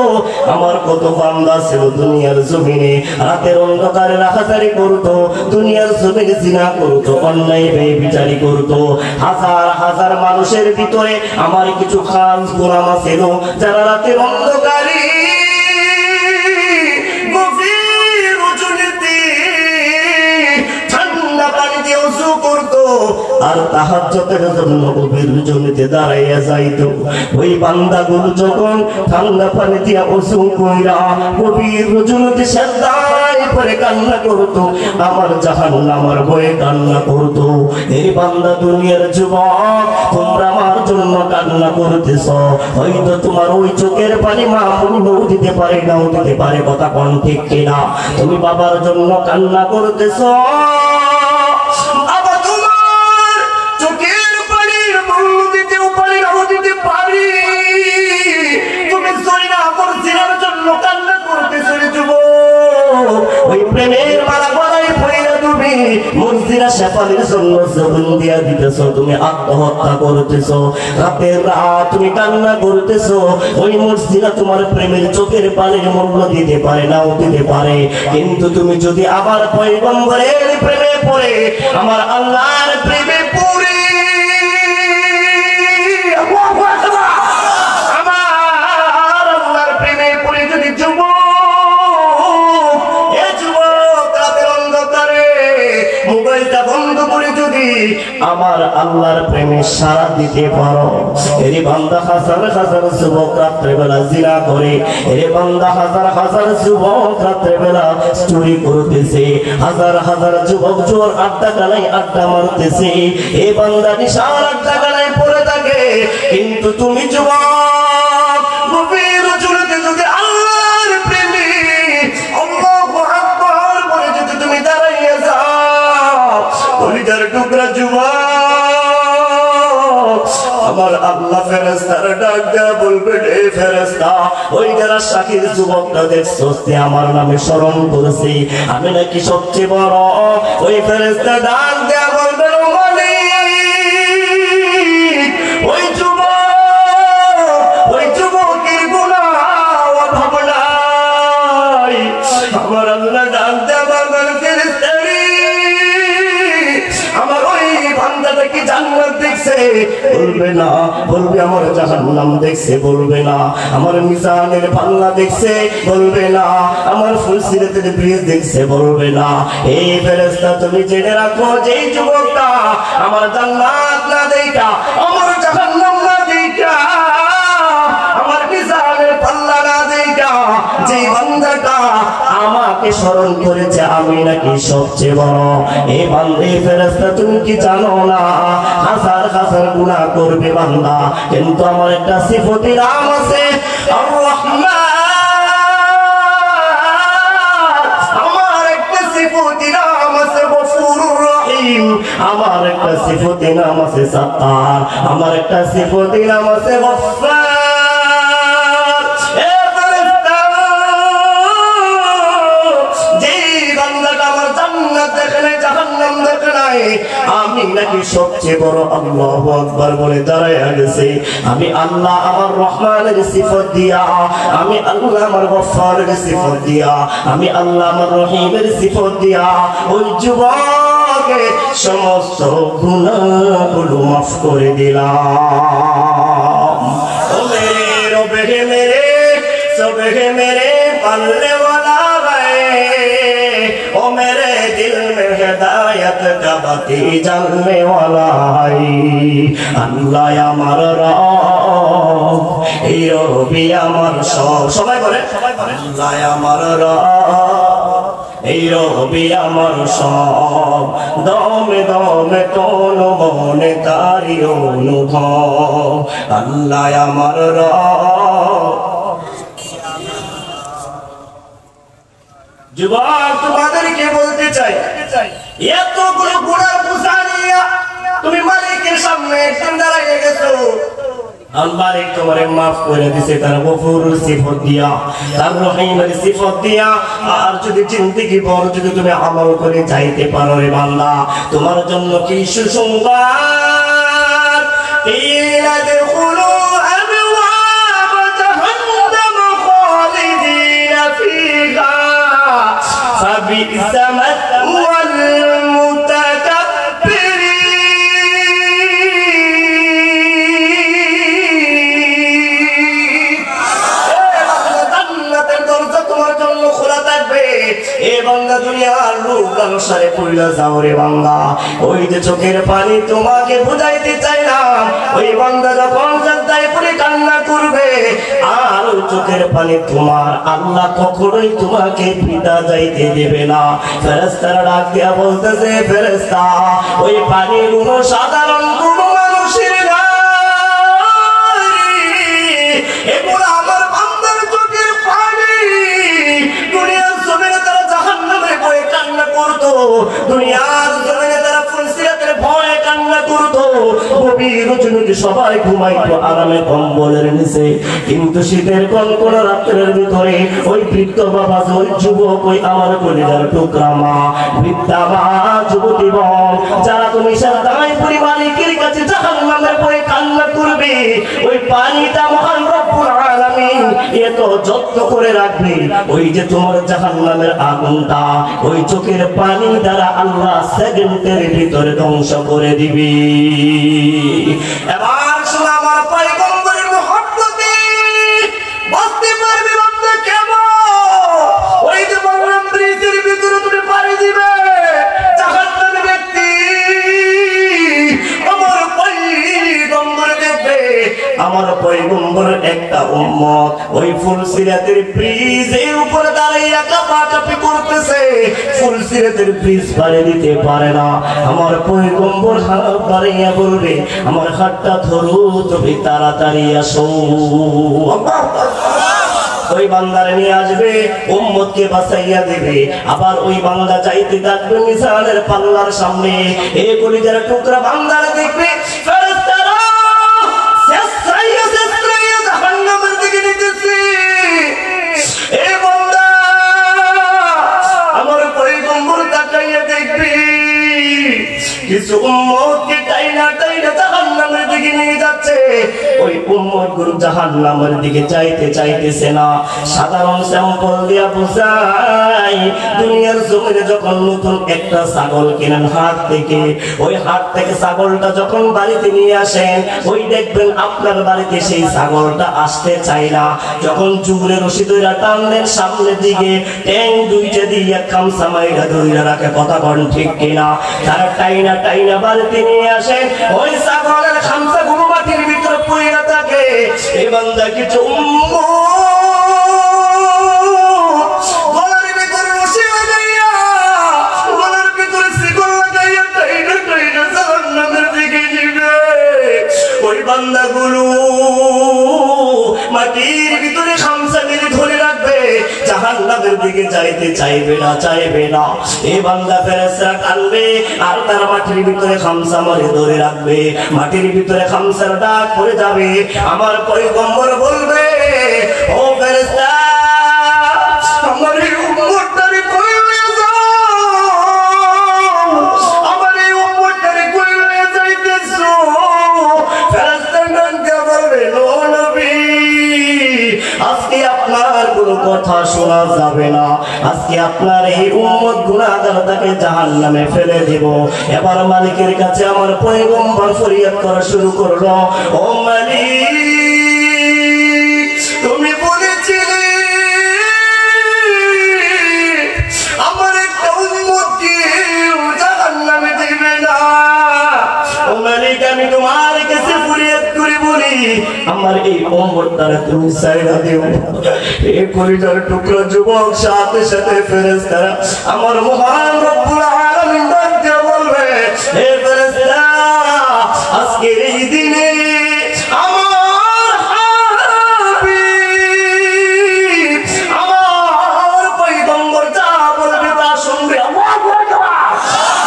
A: আমার কত বান্দা ছিল দুনিয়ার জমিনে রাতের অন্ধকারে রাখাচারি করতো, দুনিয়ার জমিনে জিনা করতো, অন্যায় ব্যভিচারী করতো। হাজার হাজার মানুষের ভিতরে আমার কিছু খাস গোলাম ছিল, যারা রাতের অন্ধকারে গভীর রজনীতে ঠান্ডা পানি দিয়ে ওযু করতো আর তাহাজ্জুদের জন্য গভীর রজনীতে দাঁড়াইয়া যাইতো। ওই বান্দাগুলো যখন ঠান্ডা পানি দিয়ে ওযু কইরা গভীর রজনীতে সেজদায় পড়ে কান্না করতো, আমার জাহান্নামের ভয়ে কান্না করতো। এই বান্দা দুনিয়ার যুবক, তোমরা আমার জন্য কান্না করতেছো, হয়তো তোমার ওই চোখের পানি মা মুন্নও দিতে পারে, নাও দিতে পারে, কথা কোন ঠিক কিনা? তুমি বাবার জন্য কান্না করতেছো, আবার তোমার চোখের পানির মূল্য দিতেও পারে, নাও দিতে পারি। তুমি সরিনা মরজিনার জন্য কান্না করতেছো রে যুবক, ওই প্রেমের মালা গলায় পড়িয়া তুমি মরজিনা শেফালির জন্য জীবন দিয়া দিতেছো, তুমি আত্মহত্যা করতেছো। রাতের রাত তুমি কান্না করতেছো, ওই মরজিনা তোমার প্রেমের চোখের পানির মূল্য দিতে পারে, নাও দিতে পারে, কিন্তু তুমি যদি আমার পয়গম্বরের প্রেমে পড়ে, আমার আল্লাহর প্রেমে পড়ে, আমার আল্লাহর প্রেমে পড়ে যদি মোবাইলটা বন্ধ করে যদি আমার আল্লাহর প্রেমে সারা দিতে পারো, এরে বান্দা হাজার হাজার যুবক রাত্রে বেলা জিনা করে, এরে বান্দা হাজার হাজার যুবক রাত্রে বেলা চুরি করতেছে, হাজার হাজার যুবক জোর আড্ডা গালায় আড্ডা মারতেছে, এই বান্দা নিশার আড্ডা গালায় পড়ে থাকে, কিন্তু তুমি যুবক গভীর রজনীতে যদি আল্লাহর প্রেমে আল্লাহু আকবার বলে যদি তুমি দাঁড়াইয়া যাও, কলিজার টুকরা যুবক, আমার আল্লাহ ফেরেশতার ডাক দেয়া বলবে, হে ফেরেশতা, ওই যারা শাকির যুবকটা দেখছো আমার নামে স্মরণ করেছে, আমি নাকি সবচেয়ে বড়। ওই ফেরেশতা ডাক দেয়া বলবে, ও মালিক, ওই যুবকের গুনাহ অভাব নাই। আমার আল্লাহ ডাক দেয়া বলবে, ফেরেশতা, আমার ওই বান্দাটাকে জান্নাত দেখছে বলবে না, বলবে আমার জাহান্নাম দেখছে বলবে না, আমার মিজানের পাল্লা দেখছে বলবে না, আমার ফুলসিরাতের ব্রিজ দেখছে বলবে না। এই ফেরেশতা তুমি জেনে রাখো, যেই যুবকটা আমার জান্নাত না দেখা, আমার জাহান্নাম না দেখা, আমার মিজানের পাল্লা না দেখা, যে বান্দাটা আমাকে স্মরণ করেছে আমি নাকি সবচেয়ে বড়, এই বান্দে ফেরেশতা তুমি কি জানো না হাজার হাজার গুনাহ করবে বান্দা, কিন্তু আমার একটা সিফতি নাম আছে আর রহমান, আমার একটা সিফতি নাম আছে গফুরুর রহিম, আমার একটা সিফতি নাম আছে সাত্তার, আমার একটা সিফতি নাম আছে গফফার। আমি নাকি সবচেয়ে বড়, আল্লাহু আকবার বলে দাঁড়ায় গেছে। আমি আল্লাহ আমার রহমানের সিফত দিয়া, আমি আল্লাহ আমার গফফারের সিফত দিয়া, আমি আল্লাহ আমার রহিমের সিফত দিয়া ওই যুবকের সমস্ত গুনাহগুলো মাফ করে দিলাম। ও মেরে রবে মেরে সবে মেরে পাল্লে वाला गए, ओ मेरे दिल में हिदायत का बाती जानने वाला है, अल्लाह আমার রব, এই রবি আমার সব, সবাই বলে আল্লাহ আমার রব, এই রবি আমার সব, দমে দমে কোন মনে তারি অনুভব, আল্লাহ আমার রব। যুবক তোমাদেরকে বলতে চাই, এতগুলো গুনার বোঝা নিয়ে তুমি মালিকের সামনে একদিন দাঁড়িয়ে গেছো, আল্লাহ তোমারে মাফ করে দিছে তার গফুরুর সিফত দিয়া, তার রহিমের সিফত দিয়া। আর যদি জিন্দেগি ভর যদি তুমি আমল করে যাইতে পারো রে বান্দা, তোমার জন্য কি সুসংবাদ, ইলাদখুলু আবওয়াব জাহান্নাম খালিদিনা ফিহা ফাবি'সা মাথওয়াল সংসারে পড়লা যাও রে বান্দা। ওই যে চোখের পানি তোমাকে বুঝাইতে চাইলাম, ওই বান্দা যখন সাজদায় পড়ে কান্না করবে আর ওই চোখের পানি তোমার আল্লাহ কখনোই তোমাকে পিতা যাইতে দেবে না। ফেরেশতারা ডাক দিয়া বলতেছে, ফেরেশতা ওই পানিগুলো সাধারণ কোনো মানুষের না, এগুলো আমার বান্দার চোখের পানি। দুনিয়ার জমিনে তারা জাহান্নামের ভয়ে কান্না করতো, দুনিয়ার জমিনে তারা ফুলসিরাতের ভয়ে কান্না করতো, গভীর রজনীতে সবাই ঘুমাইতো আরামে কম্বলের নিচে। কিন্তু শীতের কনকন রাত্রের ভিতরে ওই বৃদ্ধ বাবা, ওই যুবক, ওই আমার কলিজার টুকরা মা, বৃদ্ধা মা, যুবতী বোন, যারা তুমি সাদাই পুরি মালিকের কাছে জাহান্নামের ভয়ে কান্না করবে, ওই পানিটা মহান রব্বুল আলামিন এত যত্ন করে রাখবে। ওই যে তোমার জাহান্নামের আগুনটা ওই চোখের পানি দ্বারা আল্লাহ সেকেন্ডের ভিতরে ধ্বংস করে দিবে। এবার শোনো আমার পয়গম্বরের মহব্বতে বাঁচতে পারবে বান্দা কেমন? ওই যে বললাম ব্রিজের ভিতরে তুমি পাড়ি দিবে জাহান্নামের ব্যক্তি, আমার পয়গম্বর দেখবে, আমার পয়গম্বর একটা উম্মত ওই ফুলসিরাতের ব্রিজের উপরে দাঁড়িয়ে কাঁপাকাঁপি করতেছে, ফুলসিরাতের ব্রিজ পাড়ি দিতে পারে না। আমার পয়গম্বর হাত দাঁড়িয়ে বলবে, আমার হাতটা ধরো, তুমি তাড়াতাড়ি আসো। ওই বান্দারে নিয়ে আসবে, উম্মতকে বাঁচাইয়া দেবে। আবার ওই বান্দা যাইতে থাকবে মিজানের পাল্লার সামনে, এই কলিজার টুকরা বান্দারে দেখবে ফেরেশতারা জাহান্নামের দিকে নিতেছে। এই বান্দা আমার পয়গম্বর তাকাইয়া দেখবে কিছু উম্মতকে টাইনা টাইনা জাহান্নামের দিকে নিয়ে যাচ্ছে। ওই উম্মত গুলো জাহান্নামের দিকে যাইতে চাইতেছে না। সাধারণ স্যাম্পল দিয়া বুঝাই, দুনিয়ার জমিনে যখন নতুন একটা ছাগল কেনেন হাট থেকে, ওই হাট থেকে ছাগলটা যখন বাড়িতে নিয়ে আসেন, ওই দেখবেন আপনার বাড়িতে সেই ছাগলটা আসতে চায় না। যখন জুগরে রশি ধইরা টানলেন সামনের দিকে, ট্যাং দুইটা দিয়ে খামসা মাইরা ধইরা রাখে, কথা কন ঠিক কিনা? তারা টাইনা টাইনা বাড়িতে নিয়ে আসেন, ওই ছাগলের খামসা গুলো মাটির ভিতরে পড়ে থাকে। এই বান্দা কিছু বান্দাগুলো মাটির ভিতরে খামসা মেরে ধরে রাখবে, জাহান্নামের দিকে যাইতে চাইবে না, চাইবে না। এই বান্দা ফেরেশতারা টানবে আর তার মাটির ভিতরে খামসা মারে ধরে রাখবে, মাটির ভিতরে খামসার ডাক পড়ে যাবে। আমার পয়গম্বর বলবে, ও ফেরেশতা, আমার এই উম্মতটারে কই লয়ে যাও, আমার এই উম্মতটারে কই লয়ে যাইতেছো? আজকে আপনার কোনো কথা শোনা যাবে না, আজকে আপনার এই উম্মত গুনাহগারটাকে জাহান্নামে ফেলে দেব। এবার মালিকের কাছে আমার পয়গম্বর ফরিয়াদ করা শুরু করলো, ও মালিক, তুমি বলেছিলে আমার একটা উম্মতকে জাহান্নামে দেবে না। ও মালিক, আমি তোমার কাছে ফরিয়াদ করে বলি, আমার এই উম্মতটারে তুমি ছাইড়া দিও। এই কলিজার টুকরা যুবক সাথে সাথে ফেরেশতারা আমার মহান রব্বুল আলামিন ডাক দিয়ে বলবে, হে ফেরেশতা, আজকের এই দিনে আমার হাবিব, আমার পয়গম্বর যা বলবে তা শুনবে।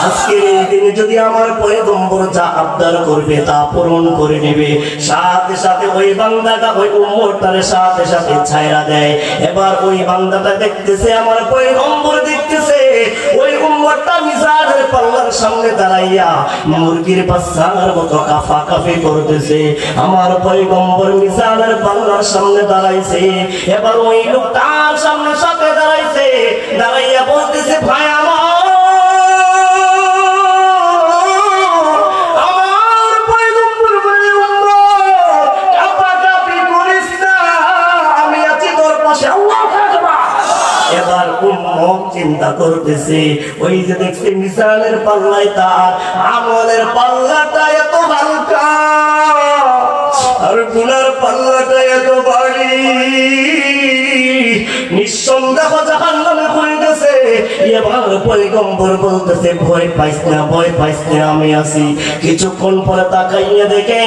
A: আজকের এই দিনে যদি আমার পয়গম্বর যা আবদার করবে তা পূরণ করে নেবে। সাথে সাথে ওই বান্দাটা ওই উম্মতটারে সাথে সাথে ছাইরা দেয়। এবার ওই বান্দাটা দেখতেছে, আমার পয়গম্বর দেখতেছে, ওই উম্মতটা মিজানের পাল্লার সামনে দাঁড়াইয়া মুরগির বাচ্চার মতো কাফাকাফি করতেছে। আমার পয়গম্বর মিজানের পাল্লার সামনে দাঁড়াইছে। এবার ওই লোকটার সামনে সাথে দাঁড়াইছে, দাঁড়াইয়া বলতেছে, ভাই আমার চিন্তা করতেছে, ওই যে দেখছে মিজানের পাল্লায় তার আমলের পাল্লাটা এত হালকা আর গুনার পাল্লাটা এত ভারী, নিঃসন্দেহ জাহান্নামে হইতেছে। এবার পয়গম্বর বলতেছে, ভয় পাইস না, ভয় পাইস না, আমি আছি। কিছুক্ষণ পরে তাকাইয়া দেখে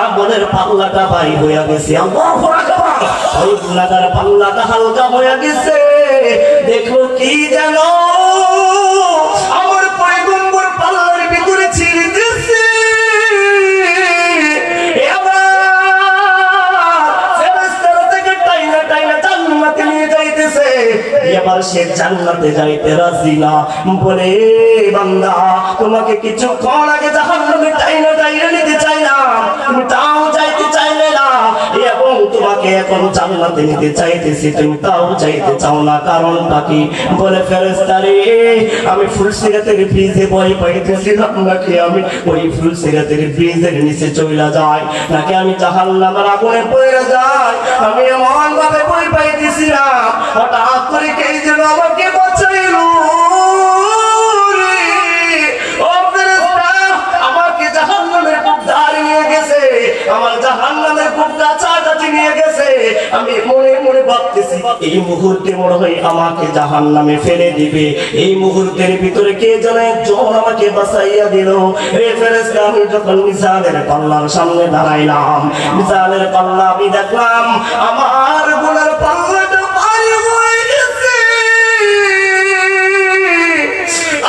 A: আমলের পাল্লাটা ভারী হইয়া গেছে। আল্লাহু আকবার! ওই গুনার পাল্লাটা হালকা হইয়া গেছে। দেখো কি জানো, আমার পয়গম্বর পাল্লার ভিতরে ছিঁড়ে দিচ্ছে। এবার সে জান্নাতে যাইতে রাজি না, বলে বান্দা তোমাকে কিছুক্ষণ আগে জাহান্নামে টাইনা নিতে চাইলাম, তুমি তাও যাইতে চাইলে না, এবং তোমাকে এখন জান্নাতে নিতে চাইতেছি, তুমি তাও যাইতে চাও না, কারণটা কি? বলে ফেরেশতারে, আমি ফুলসিরাতের ব্রিজে ভয় পাইতেছিলাম, নাকি আমি ওই ফুলসিরাতের ব্রিজের নিচে চলে যাই, নাকি আমি জাহান্নামের আগুনে পড়ে যাই, আমি এমন ভাবে ভয় পাইতেছিলাম। হঠাৎ করে কে যেন আমাকে বাঁচাইলো, আমাকে জাহান্নামের খুব ধারে নিয়ে গেছে, আমার জাহান্নামের খুব কাছাকাছি নিয়ে গেছে। আমি মনে মনে ভাবতেছি, এই মুহূর্তে মনে হয় আমাকে জাহান্নামে ফেলে দিবে। এই মুহূর্তের ভিতরে কে যেন একজন আমাকে বাঁচাইয়া দিল। এই ফেরেশতা, আমি যখন মিজানের পাল্লার সামনে দাঁড়াইলাম, মিজানের পাল্লা আমি দেখলাম আমার গুনার পাল্লাটা ভারী হয়ে গেছে।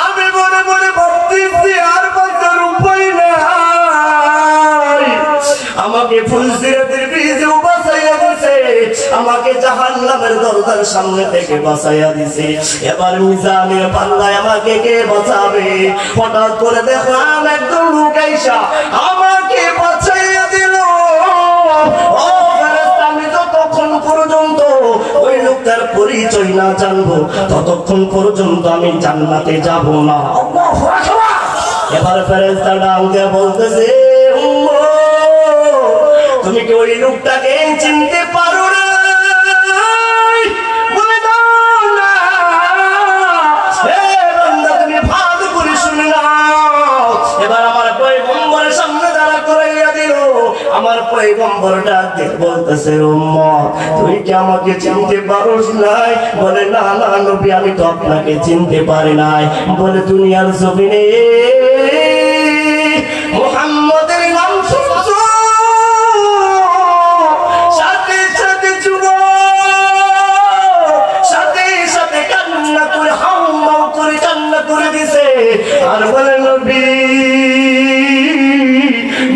A: আমি মনে মনে ভাবতেছি, আর বাঁচার উপায় নাই। আমাকে ফুলসিরাতের ব্রিজেও বাঁচাইয়া দিছে, আমাকে জাহান্নামের দরজার সামনে থেকে বাঁচাইয়া দিছে। এবার মিজানের পাল্লায় আমাকে কে বাঁচাবে? হঠাৎ করে দেখলাম একজন লোক আইসা আমাকে বাঁচাইয়া দিল। পরিচয় না জানবো ততক্ষণ পর্যন্ত আমি জান্নাতে যাব না। আল্লাহু আকবার। এবার ফেরেশতা ডাক দিয়ে বলতেছে, তুমি কি ওই লোকটাকে চিনতে পারো না? বলে দাও না। হে বান্দা, তুমি ভালো করে শুনে নাও। এবার আমার পয়গম্বরের সামনে দাঁড়া করাইয়া দিল। আমার পয়গম্বর ডাক দিয়ে বলতেছে, উম্মত তুই কি আমাকে চিনতে পারোস নাই? বলে না না নবী, আমি তো আপনাকে চিনতে পারি নাই। বলে দুনিয়ার জমিনে মুহাম্মদের নাম শুনছো, সাথে সাথে সাথে সাথে কান্না করে হাউমাউ করে কান্না করে দিছে। আর বলে নবী,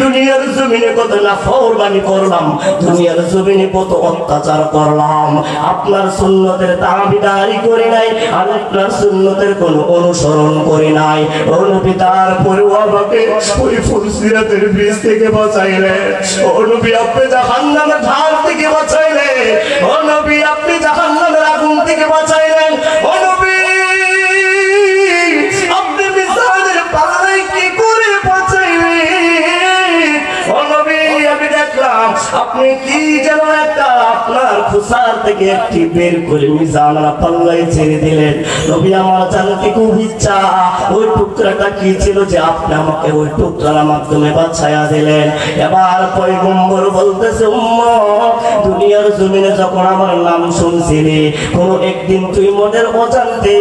A: দুনিয়ার জমিনে কত নাফরমানি করলাম, দুনিয়ার জমিনে কত অত্যাচার করলাম, আপনার সুন্নতের তাবিদারি করি নাই, আর আপনার সুন্নতের কোনো অনুসরণ করি নাই। ও নবী, তারপরেও আমাকে ওই ফুলসিরাতের বীজ থেকে বাঁচাইলেন। ও নবী, আপনি জাহান্নামের ধার থেকে বাঁচাইলেন। ও নবী, আপনি জাহান্নামের আগুন থেকে বাঁচাইলেন। ও নবী, আপনি মিজানের পাল্লায় কি করে বাঁচাইলেন? ও নবী, আমি দেখলাম আপনি কি যেন একটা আপনার খুসার থেকে একটি বের করে মিজানের পাল্লায় ছেড়ে দিলেন। নবী, আমার জানতে খুব ইচ্ছা ওই টুকরাটা কি ছিল যে আপনি আমাকে ওই টুকরার মাধ্যমে বাঁচাইয়া দিলেন। এবার পয়গম্বর বলতেছে, উম্মত দুনিয়ার জমিনে যখন আমার নাম শুনছিলি, কোন একদিন তুই মনের অজান্তে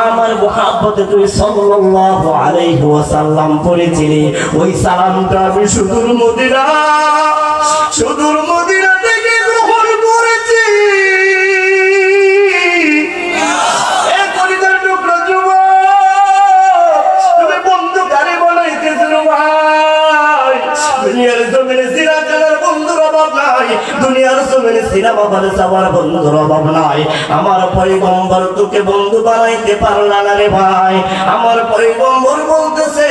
A: আমার মুহাব্বতে তুই সাল্লাল্লাহু আলাইহি ওয়াসাল্লাম পড়েছিলি। ওই সালামটা আমি সুদূর মদিনা থেকে গ্রহণ করেছি। তুমি বন্ধু গাড়ি বানাইতেছ ভাই, দুনিয়ার জমিনে সিরা জানার বন্ধুর অভাব নাই, দুনিয়ার জমিনে সিরা বাবার যাওয়ার বন্ধুর অভাব নাই। আমার পয়গম্বর তোকে বন্ধু বানাইতে পারলা না রে ভাই। আমার পয়গম্বর বলতেছে,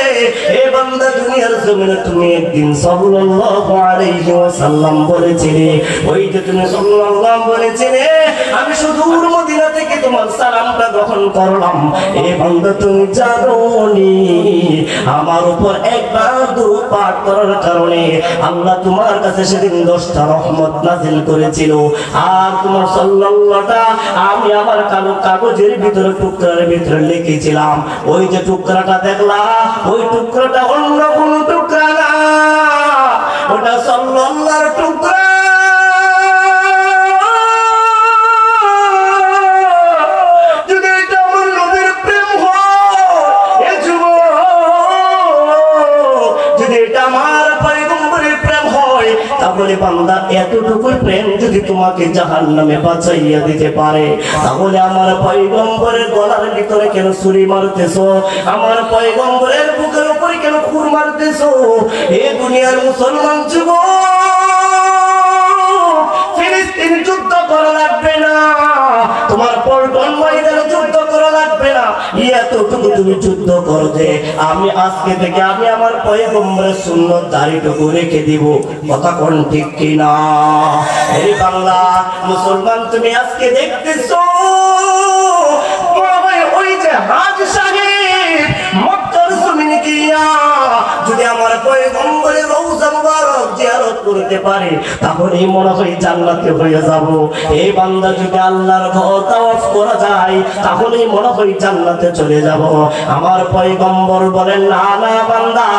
A: এ বান্দা দুনিয়ার জমিনে তুমি একদিন সাল্লাল্লাহু আলাইহি ওয়াসাল্লাম বলেছিলে, ওই যে তুমি সাল্লাল্লাহু বলেছিলে, আমি সুদূর মদিনা থেকে তোমার সালামটা গ্রহণ করলাম। এ বান্দা তুমি জানোনি আমার উপর একবার দুরূদ পাঠ করার কারণে আল্লাহ তোমার কাছে সেদিন 10টা রহমত নাযিল করেছিল। আর তোমার সাল্লাল্লাহটা আমি আমার কালো কাগজের ভিতরে টুকরার ভিতরে লিখেছিলাম। ওই যে টুকরাটা দেখলা, ওই টুকরাটা অন্য কোন টুকরা না, ওটা সাল্লাল্লাহর টুকরা। যদি এটা আমার নবীর প্রেম হয়, এ যুবক, যদি এটা আমার পয়গম্বরের প্রেম হয়, তাহলে বান্দা এতটুকু প্রেম যদি তোমাকে জাহান্নামে বাঁচাইয়া দিতে পারে, তাহলে আমার পয়গম্বরের গলার ভিতরে কেন ছুরি মারতেছো? আমার পয়গম্বরের বুকের উপরে কেন খুর মারতেছো? এ দুনিয়ার মুসলমান যুবক, ফিলিস্তিন যুদ্ধ করা লাগবে না, তোমার পল্টন ময়দানে যুদ্ধ করা লাগবে না, এতটুকু তুমি যুদ্ধ করো যে আমি আজকে থেকে আমি আমার পয়গম্বরের সুন্নত দাড়িটুকু রেখে দিব। কথা কোন ঠিক কিনা? এই বাংলা মুসলমান, তুমি আজকে দেখতেছো ওই যে হাজ সাহেব মক্কার জমিনে গিয়া যদি আমার পয়গম্বরের রওজা মুবারক জিয়ারত করতে পারে, তাহলে মনে হয় জান্নাতে হয়ে যাব। এই বান্দা যদি আল্লাহর ঘর তাওয়াফ করা যায়, তাহলে মনে হয় জান্নাতে চলে যাব। আমার পয়গম্বর বলেন, না না বান্দা,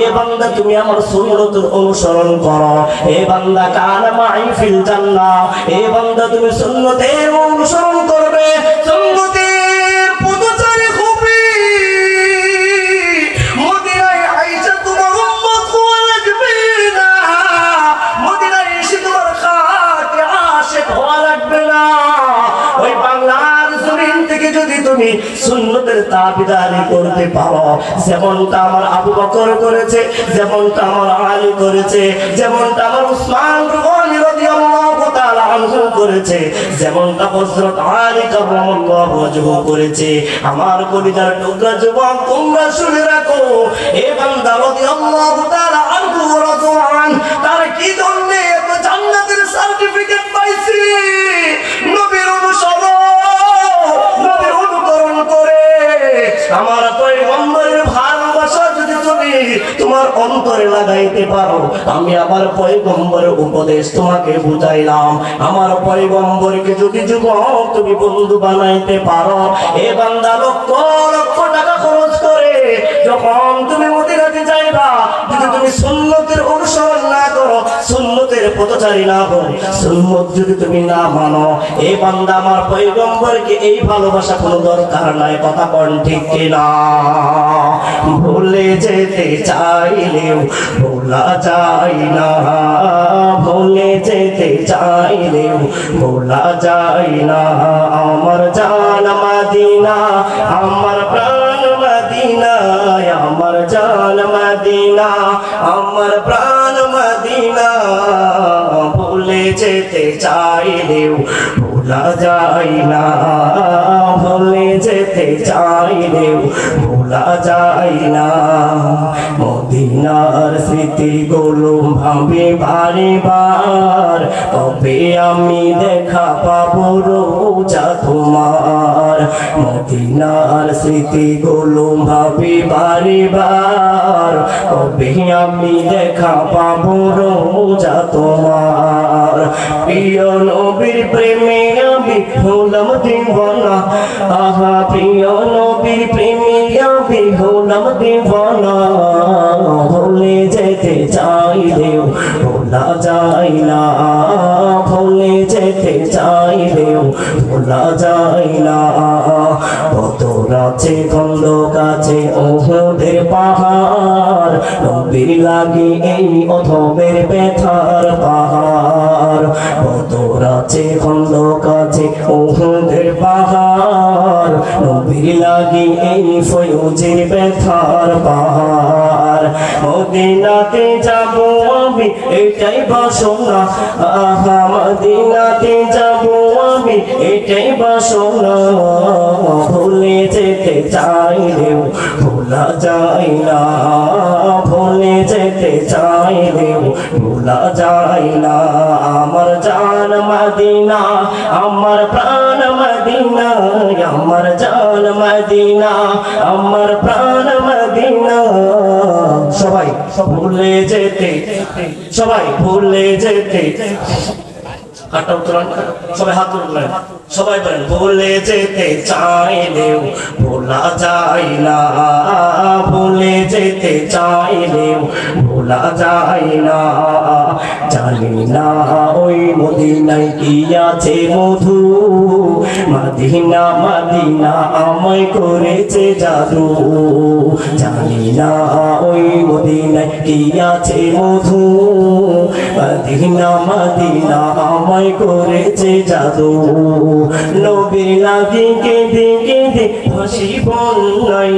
A: এ বান্দা তুমি আমার সুন্নতের অনুসরণ করো। এ বান্দা কানা মাই ফিল জান্নাহ, এ বান্দা তুমি সুন্নতের অনুসরণ করবে, সুন্নতের পথচারী হবে। মদিনায় আইসা তোমার উম্মত হওয়া লাগবে না, মদিনায় এসে তোমার খাকে আশিক হওয়া লাগবে না। ওই বাংলার জমিন থেকে যদি তুমি সুন্নতের তাবিদারি করতে পারো, যেমনটা আমার আবু বকর করেছে, যেমনটা আমার আলী করেছে, যেমনটা আমার উসমান গনি রাদিয়াল্লাহু তাআলা আনহু করেছে, যেমনটা হযরত আলী কাররামাল্লাহু ওয়াজহু করেছে, আমার কলিজার টুকরা যুবক তোমরা শুনে রাখো, এ বান্দা রাদিয়াল্লাহু তাআলা আনহু রাদওয়ান তার কি জন্য এত জান্নাতের সার্টিফিকেট পাইছে? নবীর অনুসরণ আমার পয়গম্বরের ভালোবাসা যদি তুমি তোমার অন্তরে লাগাইতে পারো, আমি আমার পয়গম্বরের উপদেশ তোমাকে বুঝাইলাম, আমার পয়গম্বরকে যদি যুবক তুমি বন্ধু বানাইতে পারো, এ বান্দা লক্ষ লক্ষ টাকা খরচ করে যখন তুমি মদিনাতে যাইবা, যদি তুমি সুন্নতের অনুসরণ না করো, সুন্নতের পথচারী না হও, সুন্নত যদি তুমি না মানো, এই বান্দা আমার পয়গম্বরকে এই ভালোবাসা কোনো দরকার নাই। কথা কোন ঠিক কিনা? ভুলে যেতে চাইলেও ভোলা যায় না, ভুলে যেতে চাইলেও ভোলা যায় না। আমার জান মদিনা, আমার প্রাণ মদিনা, আমার জান মদিনা, আমার প্রাণ মদিনা, ভুলে যেতে চাইলেও ভোলা যায় না, ভুলে যেতে চাইলেও ভোলা যায় না। মদিনার স্মৃতিগুলো ভাবি বারে বার, তবে আমি দেখা পাবো রোজা তোমার। মদিনার স্মৃতিগুলো ভাবি বারে বার, তবে আমি দেখা পাবো রোজা তোমার। প্রিয় নবীর প্রেমে আমি হলাম দিওয়ানা, আহা প্রিয় নবীর প্রেমে আমি হলাম দিওয়ানা। ভুলে যেতে চাইলেও ভোলা যায় না, ভুলে যেতে চাইলেও ভোলা যায় না। কত রাতে খন্দক আছে উহুদের পাহাড়, নবীর লাগে এই অধমের ব্যথার পাহাড়। কত রাতে খন্দক আছে উহুদের পাহাড়, নবীর লাগে এই ফয়জের ব্যথার পাহাড়। মদিনাতে যাব আমি এটাই বাসনা, আহা মদিনাতে যাব আমি এটাই বাসনা। ভুলে যেতে চাইলেও ভোলা যায় না, ভুলে যেতে চাইলেও ভোলা যায় না। আমার জান মদিনা, আমার প্রাণ মদিনা, আমার জান মদিনা, আমার প্রাণ মদিনা। সবাই ভুলে যেতে, সবাই ভুলে যেতে, হাতটা উত্তোলন সবাই হাত তুললেন, সবাই বলেন ভুলে যেতে চাইলেও ভোলা যায় না, ভুলে যেতে চাইলেও ভোলা যায় না। জানি না ওই মদিনায় কি আছে মধু, মদিনা মদিনা আমায় করেছে জাদু। জানি না ওই মদিনায় কি আছে মধু, মদিনা মদিনা আমায় করেছে জাদু। নবীর লাগি কেঁদে কেঁদে হাসি বন্যাই,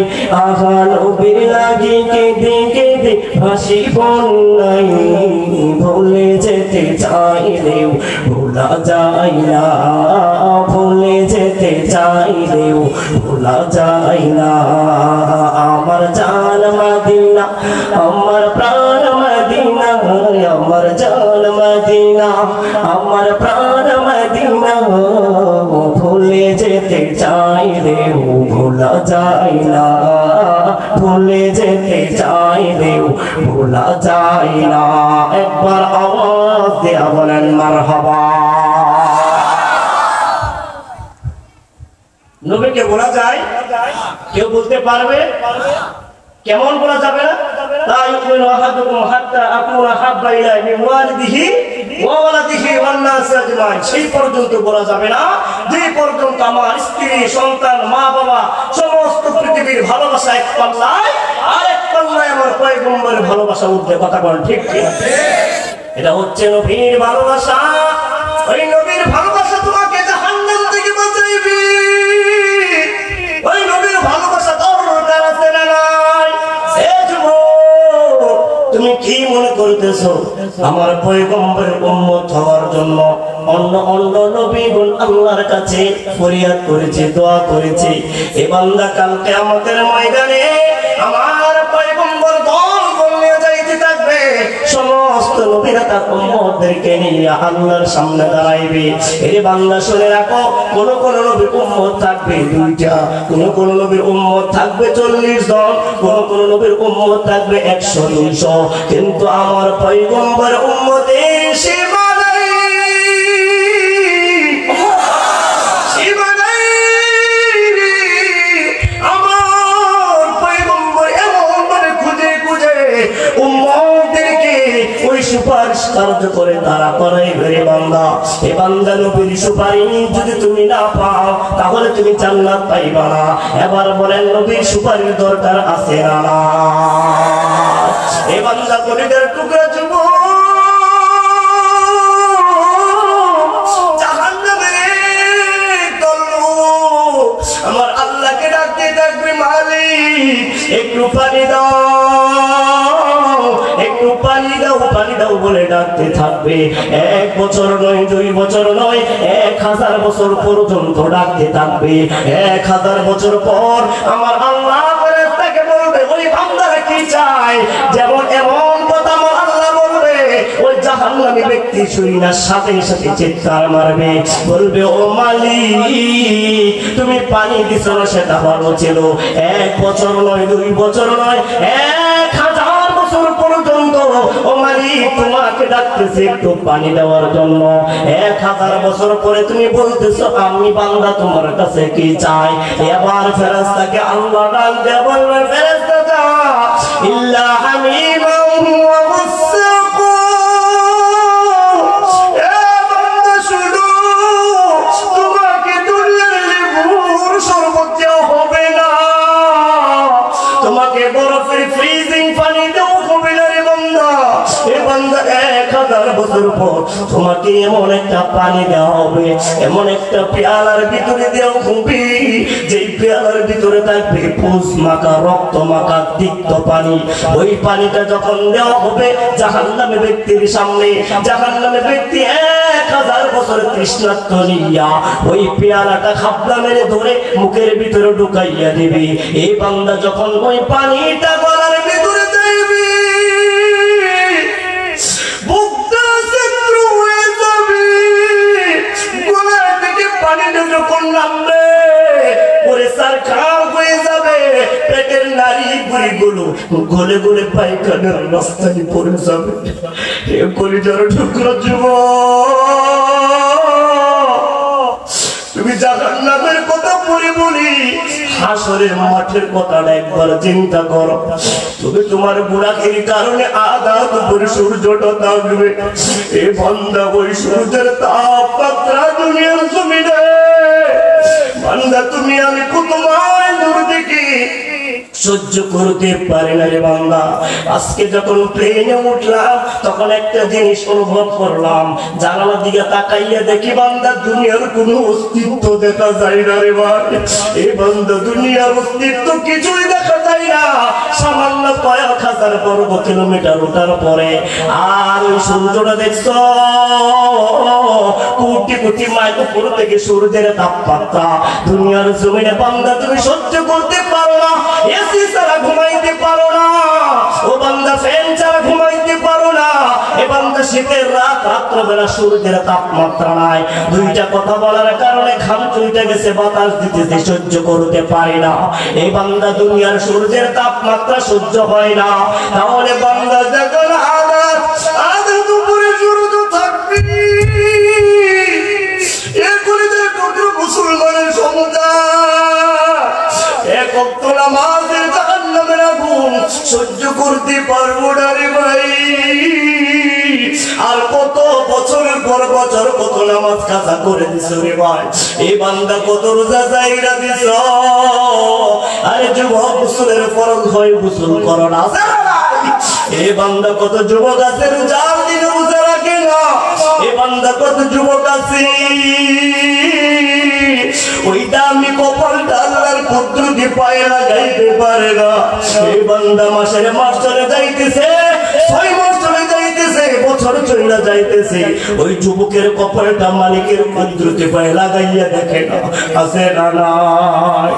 A: আহা নবীর লাগি কেঁদে কেঁদে হাসি বন্যাই। ভুলে যেতে চাইলেও ভোলা যায় না, ভুলে যেতে চাইলেও ভোলা যায় না। আমার জান মদিনা, আমার প্রাণ মদিনা, আমার জান মদিনা, আমার প্রাণ মদিনা। ভুলে যেতে চাইলেও ভোলা যায় না, ভুলে যেতে চাইলেও ভোলা যায় না। একবার আওয়াজ দেয়া বলেন মারহাবা। নবীকে বলা যায়, কেউ বলতে পারবে? কেমন বলা যাবে না? তাই ইউমিনু আহাদুকুম হাত্তা আকুনা হাব্বা ইলাইহি মিন ওয়ালিদিহি ওয়া ওয়ালাদিহি ওয়ান নাসি আজমাইন। সেই পর্যন্ত বলা যাবে না যে পর্যন্ত আমার স্ত্রী, সন্তান, মা বাবা সমস্ত পৃথিবীর ভালোবাসা এক পাল্লায়, আর এক পাল্লায় আমার পয়গম্বরের ভালোবাসা উঠবে। কথা বল ঠিক ঠিক? এটা হচ্ছে নবীর ভালোবাসা। ওই নবীর ভালোবাসা তোমাকে জাহান্নাম থেকে বাঁচাইবে। ওই নবীর ভালোবাসা দরকার আছে না নাই? তুমি কি মনে করতেছো আমার পয়গম্বরের উম্মত হওয়ার জন্য অন্য অন্য নবীগণ আল্লাহর কাছে ফরিয়াদ করেছে, দোয়া করেছে? এ বান্দা কাল কিয়ামতের ময়দানে আমার পয়গম্বর দল নিয়ে যাইতে থাকবে, সমস্ত নবীরা তার উম্মতদেরকে নিয়ে আল্লাহর সামনে দাঁড়াইবে। এই বান্দা শুনে রাখো, কোন কোন নবীর উম্মত থাকবে 2টা, কোন নবীর উম্মত থাকবে 40 জন, কোন নবীর উম্মত থাকবে 100-200, কিন্তু আমার পয়গম্বর উম্মতের সীমা নাই, সীমা নাই। আমার পয়গম্বর এমন ভাবে খুঁজে খুঁজে উম্মতদেরকে ওই সুপারিশ কার্য করে তারা করে ঘরে বান্দা। এ বান্দা নবীর সুপারিশ যদি তুমি না পাও তাহলে তুমি জান্নাত পাইবা না। এবার বলেন নবীর সুপারিশ দরকার আছে না? এ বান্দা কলিজার টুকরা যুবক, আমার আল্লাহকে ডাকতে থাকবে, মালিক একটু পানি দাও, একটু পানি দাও, পানি দাও বলে ডাকতে থাকবে। 1 বছর নয়, 2 বছর নয়, 1000 বছর পর্যন্ত ডাকতে থাকবে। 1000 বছর পর আমার আল্লাহ ফেরেশতাকে বলবে, ওই বান্দারা কি চায়? যেমন এমন কথা আমার আল্লাহ বলবে, ওই জাহান্নামী ব্যক্তি শুইনার সাথে সাথে চিৎকার মারবে, বলবে ও মালিক তুমি পানি দিছ না, সেটা ভালো ছিল। 1 বছর নয়, 2 বছর নয়, 1000 বছর পর্যন্ত ও মালিক তোমাকে ডাকতেছে একটু পানি দেওয়ার জন্য। 1000 বছর পরে তুমি বলতেছো আমি বান্দা তোমার কাছে কি চাই? এবার ফেরেশতাকে আল্লাহ ডাক দিয়ে বলবে, ফেরেশতা যা ইল্লা হামিমা ওয়া মুসসাকু, এ বান্দা শুনো, তোমাকে দুনিয়ার লেবুর শরবত দেওয়া হবে না, তোমাকে বরফের ফ্রিজিং পানি দেওয়া হবে না রে বান্দা। এ বান্দা 1000 বছর পর তোমাকে এমন একটা পানি দেওয়া হবে, এমন একটা পেয়ালার ভিতরে দেওয়া হবে, যেই পেয়ালার ভিতরে থাকবে পুষ মাখা রক্ত মাখা তিক্ত পানি। ওই পানিটা যখন দেওয়া হবে জাহান্নামী ব্যক্তির সামনে, জাহান্নামী ব্যক্তি 1000 বছর তৃষ্ণার্ত নিয়া ওই পেয়ালাটা খাবলা মেরে ধরে মুখের ভিতরে ঢুকাইয়া দিবে। এই বান্দা যখন ওই পানিটা গলার ভিতরে যাইবে, বুকটা ছিদ্র হয়ে যাবে, গলা থেকে পানিটা যখন নামবে পরে সারখার হয়ে যাবে, পেটের নারী গুলো গলে গলে পায়খানার রাস্তায় পড়ে যাবে। এ কলিজার টুকরা যুবক, তুমি জাহান্নামের কথা পড়ে বলি, হাসরের মাঠের কথাটা একবার চিন্তা করো। তুমি তোমার গুনাহের কারণে আঘাত করে সূর্যটা থাকবে, এ বান্দা ওই সূর্যের তাপমাত্রা দুনিয়ার জমিনে বান্দা তুমি আমি কত মাইল দূর থেকে সহ্য করতে পারে না রে বান্দা। আজকে যখন প্লেনে উঠলাম তখন একটা জিনিস অনুভব করলাম, জানালার দিকে তাকাইয়া দেখি বান্দা দুনিয়ার কোনো অস্তিত্ব দেখা যায় না রে ভাই। এই বান্দা দুনিয়ার অস্তিত্ব কিছুই দেখা যায় না, সামান্য কয়েক হাজার বর্গ কিলোমিটার ওঠার পরে। আর ওই সূর্যটা দেখছো কোটি কোটি মাইল উপর থেকে সূর্যের তাপমাত্রা দুনিয়ার জমিনে বান্দা তুমি সহ্য করতে পারো না, এসি ছাড়া ঘুমাইতে পারো না, ও বান্দা ফ্যান ছাড়া ঘুমাইতে পারো না। এ বান্দা শীতের রাত, রাত্রবেলা সূর্যের তাপমাত্রা নাই, 2টা কথা বলার কারণে ঘাম চুইতে গেছে, বাতাস দিতেছে, সহ্য করতে পারে না। এই বান্দা দুনিয়ার সূর্যের তাপমাত্রা সহ্য হয় না, তাহলে বান্দা যখন আঘাত উপরে সূর্য থাকবে, এরপরে মুসলমানের সন্তান এক ওয়াক্ত নামাজের জাহান্নামের আগুন সহ্য করতে পারবো না রে ভাই। আর কত বছরের পর বছর কত নামাজ কাজা করে দিছ রে ভাই, এই বান্দা কত রোজা যাইরা দিছ। আরে যুবক গোসলের ফরজ হয়, গোসল করো না। এই বান্দা কত যুবক আছে রোজার দিনে রোজা রাখে না, এই বান্দা কত যুবক আছে ওই দামি কপালটা আল্লাহর কুদরতি পায়ে লাগাইতে পারে না। এই বান্দা মাসের মাস চলে যাইতেছে, 6 মাস চলে যাইতেছে, বছর চলে যাইতেছে, ওই যুবকের কপালটা মালিকের কুদরতি পায়ে লাগাইয়া দেখে না, আছে না নাই?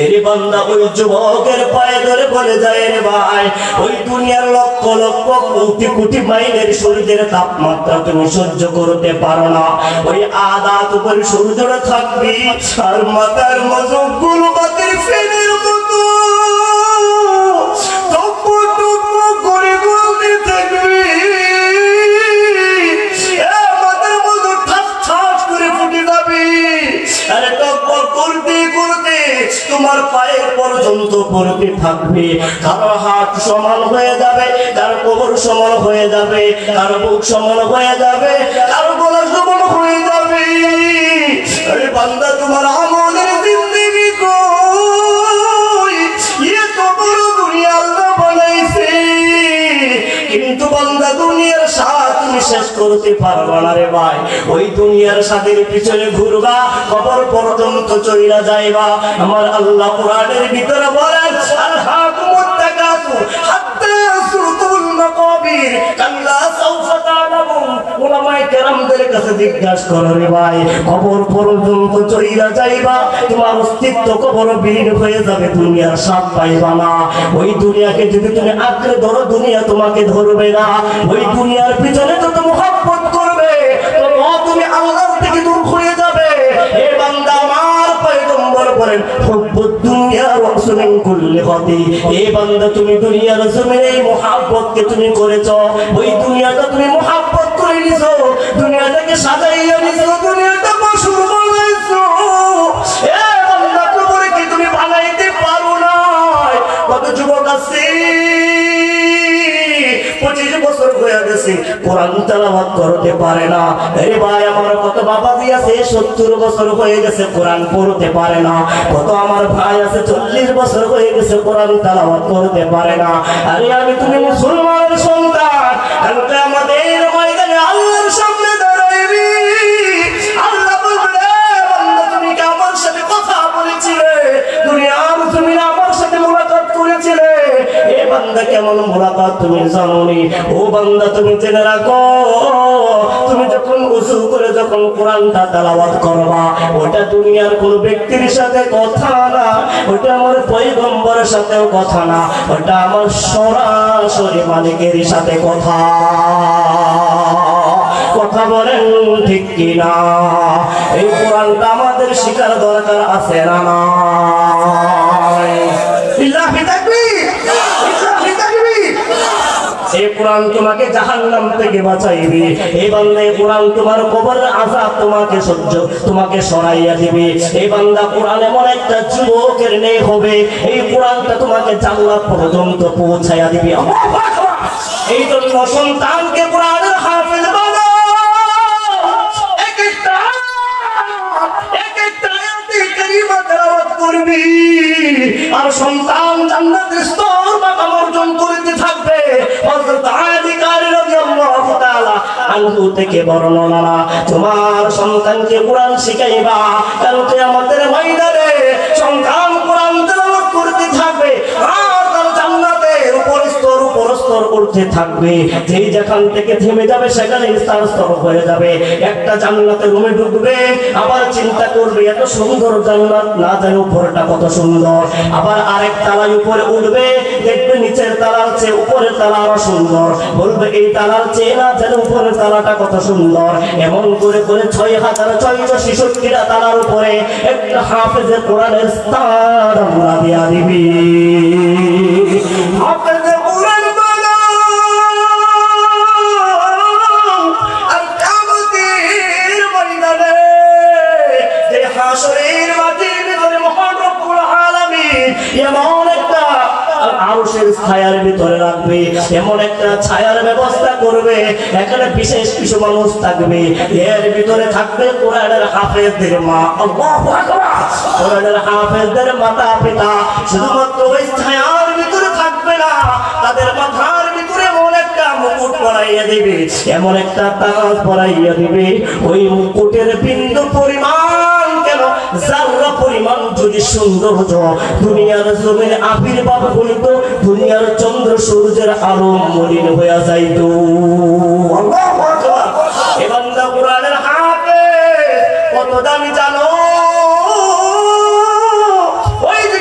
A: এরে বান্দা ওই যুবকের পায়ে ধরে বলে যায়, রে ভাই, ওই দুনিয়ার লক্ষ লক্ষ কোটি কোটি মাইলের সূর্যের তাপমাত্রা তুমি সহ্য করতে পারো না। ওই আদাত উপরে সূর্যটা থাকবে আর মাথার মজগুলো বাতির ফেনের মতো টুকু টুকু করে গলতে থাকবে। মাথার মতো ঠাস ঠাস করে ফুটে যাবে। আরে টকবক করতে করতে তোমার পায়ের পর্যন্ত পড়তে থাকবে। কারো হাত সমান হয়ে যাবে, কারো কোমর সমান হয়ে যাবে, কারো বুক সমান হয়ে যাবে, কারো গলা সমান হয়ে যাবে। আরে বান্দা তোমার আমলের জিন্দেগি কই? এত বড় দুনিয়া আল্লাহ বানাইছে, কিন্তু বান্দা দুনিয়ার স্বাদ তুমি শেষ করতে পারবা না রে ভাই। ওই দুনিয়ার স্বাদের পিছনে ঘুরবা, কবর পর্যন্ত চইলা যাইবা। আমার আল্লাহ কোরআনের ভিতরে বলেন, আলহাকুমুত তাকাসুর হাত্তা যুরতুমুল মাকাবির কাল্লা সাউফা তা'লামুন। উলামায়ে কেরামদের কাছে জিজ্ঞাসা করো রে ভাই, কবর পর্যন্ত চইলা যাইবা, তোমার অস্তিত্ব কবর বিলীন হয়ে যাবে, দুনিয়ার স্বাদ পাইবা না। ওই দুনিয়াকে যদি তুমি আঁকড়ে ধরো, দুনিয়া তোমাকে ধরবে না। ওই দুনিয়ার পিছনে যত মুহাব্বত করবে, তত তুমি আল্লাহর থেকে দূর হয়ে যাবে। এ বান্দা আমার পয়গম্বর বলেন, হুব্বুদ দুনিয়া রাসূলুন কুল্লি খাতি। এ বান্দা তুমি দুনিয়ার জমিনে মুহাব্বতকে তুমি করেছো, ওই দুনিয়াটা তুমি মুহাব্বত করে নিছো, দুনিয়াটাকে সাজাইয়া নিছো, দুনিয়াটা পশুর বানাইছো। এ বান্দা কবরে কি তুমি বানাইতে পারো না? কত যুবক আছে 25 বছর হয়ে গেছে কোরআন তেলাওয়াত করতে পারে না। আরে ভাই আমার কত বাবাজি আছে 70 বছর হয়ে গেছে কোরআন পড়তে পারে না। কত আমার ভাই আছে 40 বছর হয়ে গেছে কোরআন তেলাওয়াত করতে পারে না। আরে আমি তুমি মুসলমানের সন্তান, কালকে আমাদের ময়দানে আল্লাহর সামনে দাঁড়াইবি। আল্লাহ বলবে, বান্দা তুমি কি আমার সাথে কথা বলেছিলে? দুনিয়ার তুমি আমার সাথে মুলাকাত করেছিলে? এ বান্দা কেমন মুলাকাত তুমি জানোনি? ও বান্দা তুমি জেনে রাখো, তুমি যখন ওযু করে যখন কোরআনটা তেলাওয়াত করবা, ওটা দুনিয়ার কোন ব্যক্তির সাথে কথা না, ওটা আমার পয়গম্বরের সাথেও কথা না, ওটা আমার সরাসরি মালিকের সাথে কথা। কথা বলেন ঠিক কিনা? এই কোরআনটা আমাদের শিখার দরকার আছে না নাই? বিল্লাহি তাকবীর, বিল্লাহি তাকবীর। এই কোরআন তোমাকে জাহান্নাম থেকে বাঁচাইবে। এই বান্দা এই কোরআন তোমার কবরের আযাব তোমাকে সরাইয়া দিবে। এই বান্দা কোরআন এমন একটা যুবকের নেই হবে, এই কোরআনটা তোমাকে জান্নাত পর্যন্ত পৌঁছাইয়া দিবে। আল্লাহু আকবার। এই জন্য সন্তানকে কোরআনের হাফেজ বানাও। এক একটা আয়াতে কারিমা তেলাওয়াত করবি, আর সন্তান জান্নাতের স্তর মাকাম অর্জন করতে থাকবে। হযরত আলী কারি রাদিয়াল্লাহু তাআলা আনহু থেকে বর্ণনা, তোমার সন্তানকে কোরআন শিখাইবা, কালকে আমাদের ময়দানে সন্তান কোরআন তেলাওয়াত করতে থাকবে, আর তার জান্নাতের উপর স্তর করতে থাকবে। যেই যেখান থেকে থেমে যাবে সেখানে স্তর স্তর হয়ে যাবে। একটা জান্নাতের রুমে ঢুকবে, আবার চিন্তা করবে এত সুন্দর জান্নাত, না জানি উপরটা কত সুন্দর। আবার আরেক তালায় উপরে উঠবে, দেখবে নিচের তালার চেয়ে উপরের তালা আরো সুন্দর। বলবে এই তালার চেয়ে না জানি উপরের তালাটা কত সুন্দর। এমন করে করে 6666টা তালার উপরে একটা হাফেজে কোরআনের স্তর আমরা দিয়া দিবি। হাফেজে কোরআন এমন একটা আরশের ছায়ার ভিতরে রাখবে, এমন একটা ছায়ার ব্যবস্থা করবে, এখানে বিশেষ কিছু মানুষ থাকবে, এর ভিতরে থাকবে কোরআনের হাফেজদের মা। আল্লাহু আকবার। কোরআনের হাফেজদের মাতা পিতা শুধুমাত্র ওই ছায়ার ভিতরে থাকবে না, তাদের মাথার ভিতরে এমন একটা মুকুট পরাইয়া দিবে, এমন একটা তাজ পরাইয়া দিবে, ওই মুকুটের বিন্দু পরিমাণ কেন জাররা পরিমাণ যদি সৌন্দর্য দুনিয়ার জমিনে আবির্ভাব হইতো, দুনিয়ার চন্দ্র সূর্যের আলো মলিন হইয়া যাইত। আল্লাহু আকবার। এ বান্দা কোরআনের হাফেজ কত দামি জানো? ওই যে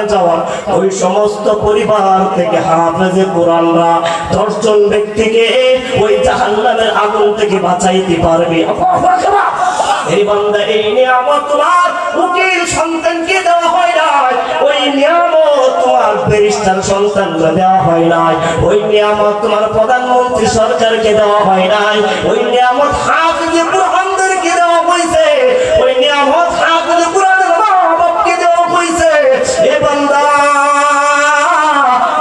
A: জাহান্নামে যাওয়ার ওই সমস্ত পরিবার থেকে হাফেজে কোরআনরা 10 জন ব্যক্তিকে ওই জাহান্নামের আগুন থেকে বাঁচাইতে পারবে। এই বান্দা, এই নিয়ামত তোমার উকিল সন্তানকে দেওয়া হয় নাই, ওই নিয়ামত তোমার ফেরেশতার সন্তানকে দেওয়া হয় নাই, ওই নিয়ামত তোমার প্রধানমন্ত্রী সরকারকে দেওয়া হয় নাই, ওই নিয়ামত হাফেজে কোরআনদেরকে দেওয়া হয়েছে, ওই নিয়ামত হাফেজে কোরআনের মা বাপকে দেওয়া হয়েছে। এ বান্দা,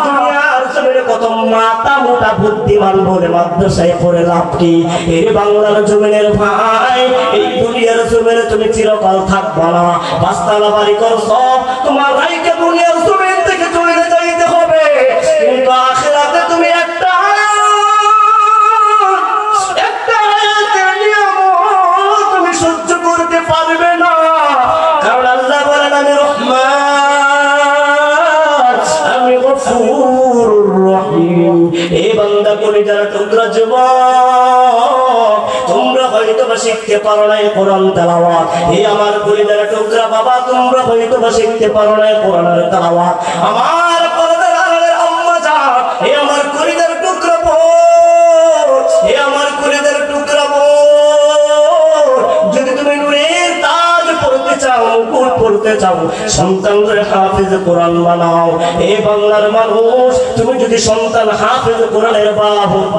A: দুনিয়ার জমিনে কত মাথা মোটা বুদ্ধিমান বলে মাদ্রাসায় পড়ে লাভ কি? এই বাংলার জমিনের ভাই, এই দুনিয়ার জমিনে তুমি চিরকাল থাকবা না। পাঁচতলা বাড়ি করছো, তোমার ভাইকে দুনিয়ার জমিন থেকে চলে যাইতে হবে, কিন্তু আখিরাতে তুমি একটা আয়াতের নিয়ামত তুমি সহ্য করতে পারবে না। কারণ আল্লাহ বলেন, আমি রহমান, আমি গফুরুর রহিম। এই বান্দা কলিজার টুকরা যুবক, তোমরা হয়তো বা শিখতে পারো না কোরআন তেলাওয়াত। এই আমার কলিজার টুকরা বাবা, তোমরা হয়তো বা শিখতে পারো না কোরআনের তেলাওয়াত। আমার পর্দার আড়ালের আম্মা জান, এই আমার কলিজার টুকরা বোন, এই আমার কলিজার টুকরা বোন, যদি তুমি নূরের তাজ পড়তে চাও, মুকুট পড়তে চাও, সন্তানদের হাফেজ কোরআন বানাও। এই বাংলার মানুষ, তুমি যদি সন্তান হাফেজ কোরআনের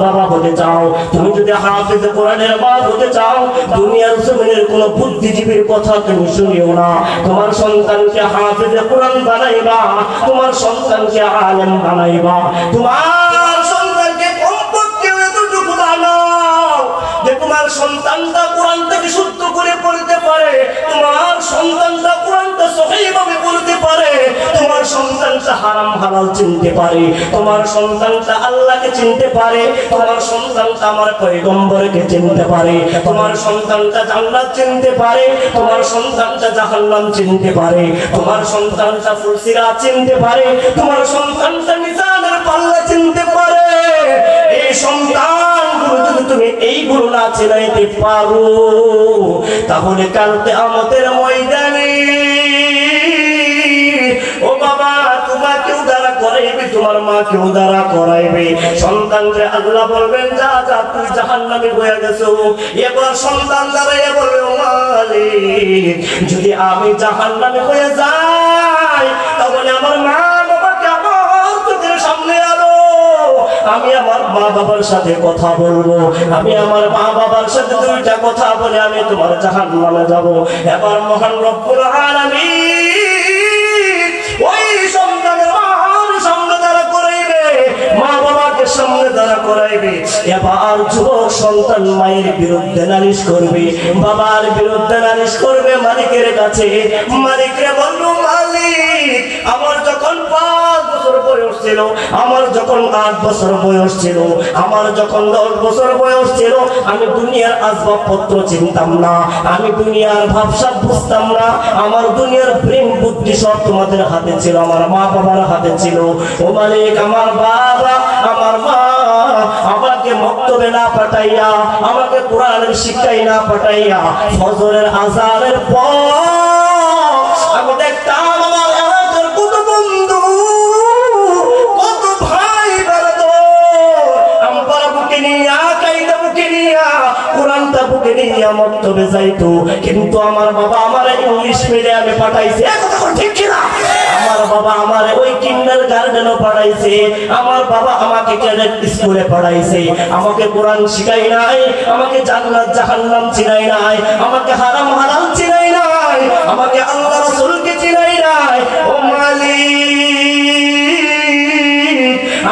A: বাবা হতে চাও, তুমি যদি হাফেজ কোরআনের মা হতে চাও, দুনিয়ার জমিনের কোন বুদ্ধিজীবীর কথা তুমি শুনিও না। তোমার সন্তানকে হাফেজ কোরআন বানাইবা, তোমার সন্তানকে আলেম বানাইবা, তোমার সন্তানকে কমপক্ষে এতটুকু বানাও যে তোমার সন্তানটা কোরআন থেকে শুদ্ধ করে পড়তে পারে, তোমার সন্তানটা কোরআনটা সহিভাবে পড়তে পারে, তোমার সন্তানটা হারাম হালাল চিনতে পারে, তোমার সন্তানটা আল্লাহকে চিনতে পারে, তোমার সন্তানটা আমার পয়গম্বরকে চিনতে পারে, তোমার সন্তানটা জান্নাত চিনতে পারে, তোমার সন্তানটা জাহান্নাম চিনতে পারে, তোমার সন্তানটা ফুলসিরাত চিনতে পারে, তোমার সন্তানটা মিজানের পাল্লা চিনতে পারে। এই সন্তানগুলো যদি তুমি এইগুলো না চিনাইতে পারো, তাহলে কাল কিয়ামতের ময়দানে ও বাবা, তোমাকেও দ্বারা করাইবে, তোমার মাকেও দ্বারা করাইবে। সন্তানকে আল্লাহ বলবেন, যা যা তুই জাহান্নামে হয়ে গেছো। এবার সন্তান দাঁড়াইয়া বলবে, ও মালিক, যদি আমি জাহান্নামে হয়ে যাই, তাহলে আমার মা বাবাকে আমার চোখের সামনে আনো, আমি আমার মা বাবার সাথে কথা বলবো, আমি আমার মা বাবার সাথে দুইটা কথা বলে আমি তোমার জাহান্নামে যাব। এবার মহান রব্বুল আলামিন ওই সন্তানের মার সামনে দাঁড়া করাইবে, মা বাবাকে সামনে দাঁড়া করাইবে। এবার যুবক সন্তান মায়ের বিরুদ্ধে নালিশ করবে, বাবার বিরুদ্ধে নালিশ করবে মালিকের কাছে। মালিকরে বলল, মালিক, আমার যখন 5 বছর বয়স ছিল, আমার যখন 8 বছর বয়স ছিল, আমার যখন 10 বছর বয়স ছিল, আমি দুনিয়ার আসবাবপত্র চিনতাম না, আমি দুনিয়ার ভাবসাব বুঝতাম না, আমার দুনিয়ার প্রেম বুদ্ধি সব তোমাদের হাতে ছিল, আমার মা বাবার হাতে ছিল। ও মালিক, আমার বাবা আমার মা আমাকে মক্তবে না পাঠাইয়া, আমাকে কোরআনের শিক্ষাই না পাঠাইয়া, ফজরের আযানের পর আমি দেখতাম আমার এলাকার কত বন্ধু, কত ভাই বেরাদর, আমার বুকে নিয়া, কাইদা বুকে নিয়া, কোরআনটা বুকে নিয়া মক্তবে যাইতো। কিন্তু আমার বাবা আমার ইংলিশ মিডিয়ামে পাঠাইছে, কথা ঠিক কিনা? আমার বাবা আমার ওই কিন্ডারগার্টেনে পড়াইছে, আমার বাবা আমাকে ক্যাডেট স্কুলে পড়াইছে, আমাকে কোরআন শিখাই নাই, আমাকে জান্নাত জাহান্নাম চিনাই নাই, আমাকে হারাম হালাল চিনাই নাই, আমাকে আল্লাহ রাসূলকে চিনাই নাই। ও মালিক,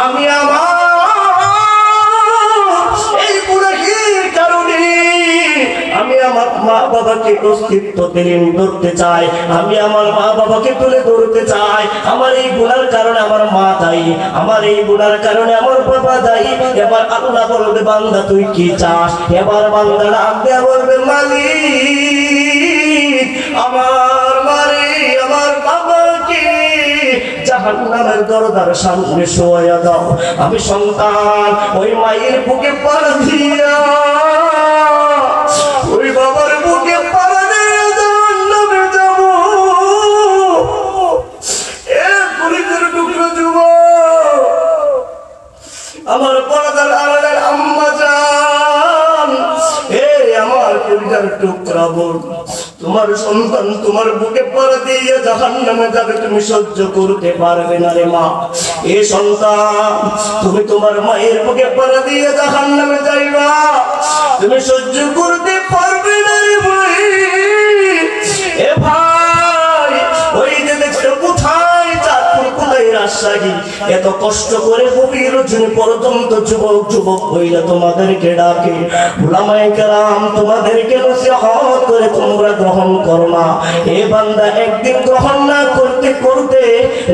A: আমি আমার এই গুনাহের কারণে আমি আমার মা বাবাকে অস্তিত্ব দিন ধরতে চাই, আমি আমার মা বাবাকে তুলে ধরতে চাই। আমার এই গুনার কারণে আমার মা দায়ী, আমার এই গুনার কারণে আমার বাবা দায়ী। এবার আল্লাহ বলবে, বান্দা তুই কি চাস? এবার বান্দা ডাক দেয়া বলবে, মালিক, আমার মারে আমার বাবাকে জাহান্নামের দরজার সামনে শোয়া দাও। আমি সন্তান ওই মায়ের বুকে পাড়া দিয়া, ওই বাবার বুকে পাড়া দিয়ে জাহান্নামে যাব। এ তোমার সন্তান তোমার বুকে পড়া দিয়ে জাহান্নামে যাবে, তুমি সহ্য করতে পারবে না রে মা। এ সন্তান, তুমি তোমার মায়ের বুকে পড়া দিয়ে জাহান্নামে যাইবা, তুমি সহ্য করতে পারবে না রে ভাই। এ ভাই, ওই যে দেখছো কোথায় চাঁদপুর, কোথায় রাজশাহী, এত কষ্ট করে গভীর রজনী পর্যন্ত যুবক যুবক হইলে তোমাদেরকে ডাকে, উলামায়ে কেরাম তোমাদেরকে নসিহত করে তোমরা গ্রহণ করো না। এ বান্দা একদিন গ্রহণ না করতে করতে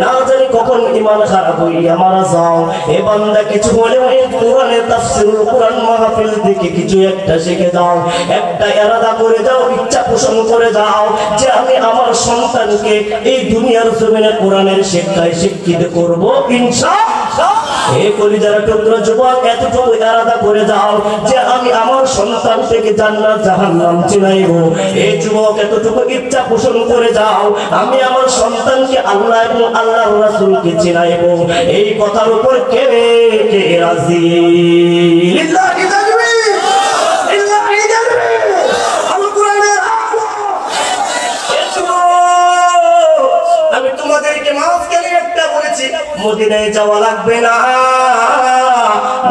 A: না জানি কখন ঈমান খারাপ হইয়া মারা যাও। এ বান্দা কিছু হলে ওই কোরআনের তাফসীরুল কোরআন মাহফিল থেকে কিছু একটা শিখে যাও, একটা ইরাদা করে যাও, ইচ্ছা পোষণ করে যাও যে আমি আমার সন্তানকে এই দুনিয়ার জমিনে কোরআনের শিক্ষায় শিক্ষিত করব ইনশাআল্লাহ। এই কলিজার টুকরা যুবক, এতটুকু ইরাদা করে যাও যে আমি আমার সন্তান থেকে জান্নাত জাহান্নাম চিনাইব। এই যুবক এতটুকু ইচ্ছা পোষণ করে যাও আমি আমার সন্তানকে আল্লাহ এবং আল্লাহর রাসূলকে চিনাইব। এই কথার উপর কে কে রাজি? লিল্লাহি তাকবীর, লিল্লাহি তাকবীর, আল কোরআনের আলো। আমি তোমাদেরকে মাঝখানে একটা বলেছি, মদিনায় যাওয়া লাগবে না,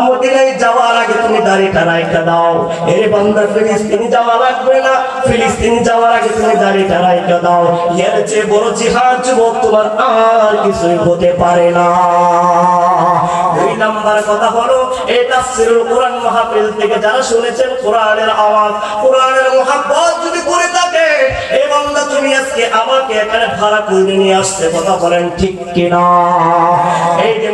A: মদিনায় যাওয়ার আগে তুমি দাড়িটা রাইখা দাও। এর বান্দা, ফিলিস্তিনি যাওয়া লাগবে না, ফিলিস্তিনি যাওয়ার আগে তুমি দাড়িটা রাইখা দাও। এর চেয়ে বড় জিহাদ যুবক তোমার আর কিছুই হতে পারে না। দুই নাম্বার কথা হলো, এই তাফসীরুল কোরআন মাহফিল থেকে যারা শুনেছেন কোরআনের আওয়াজ, কোরআনের মুহাব্বত যদি করে থাকে, এই বান্দা তুমি আজকে আমাকে এখানে ভাড়া করে নিয়ে আসছে, কথা বলেন ঠিক কিনা? এই যে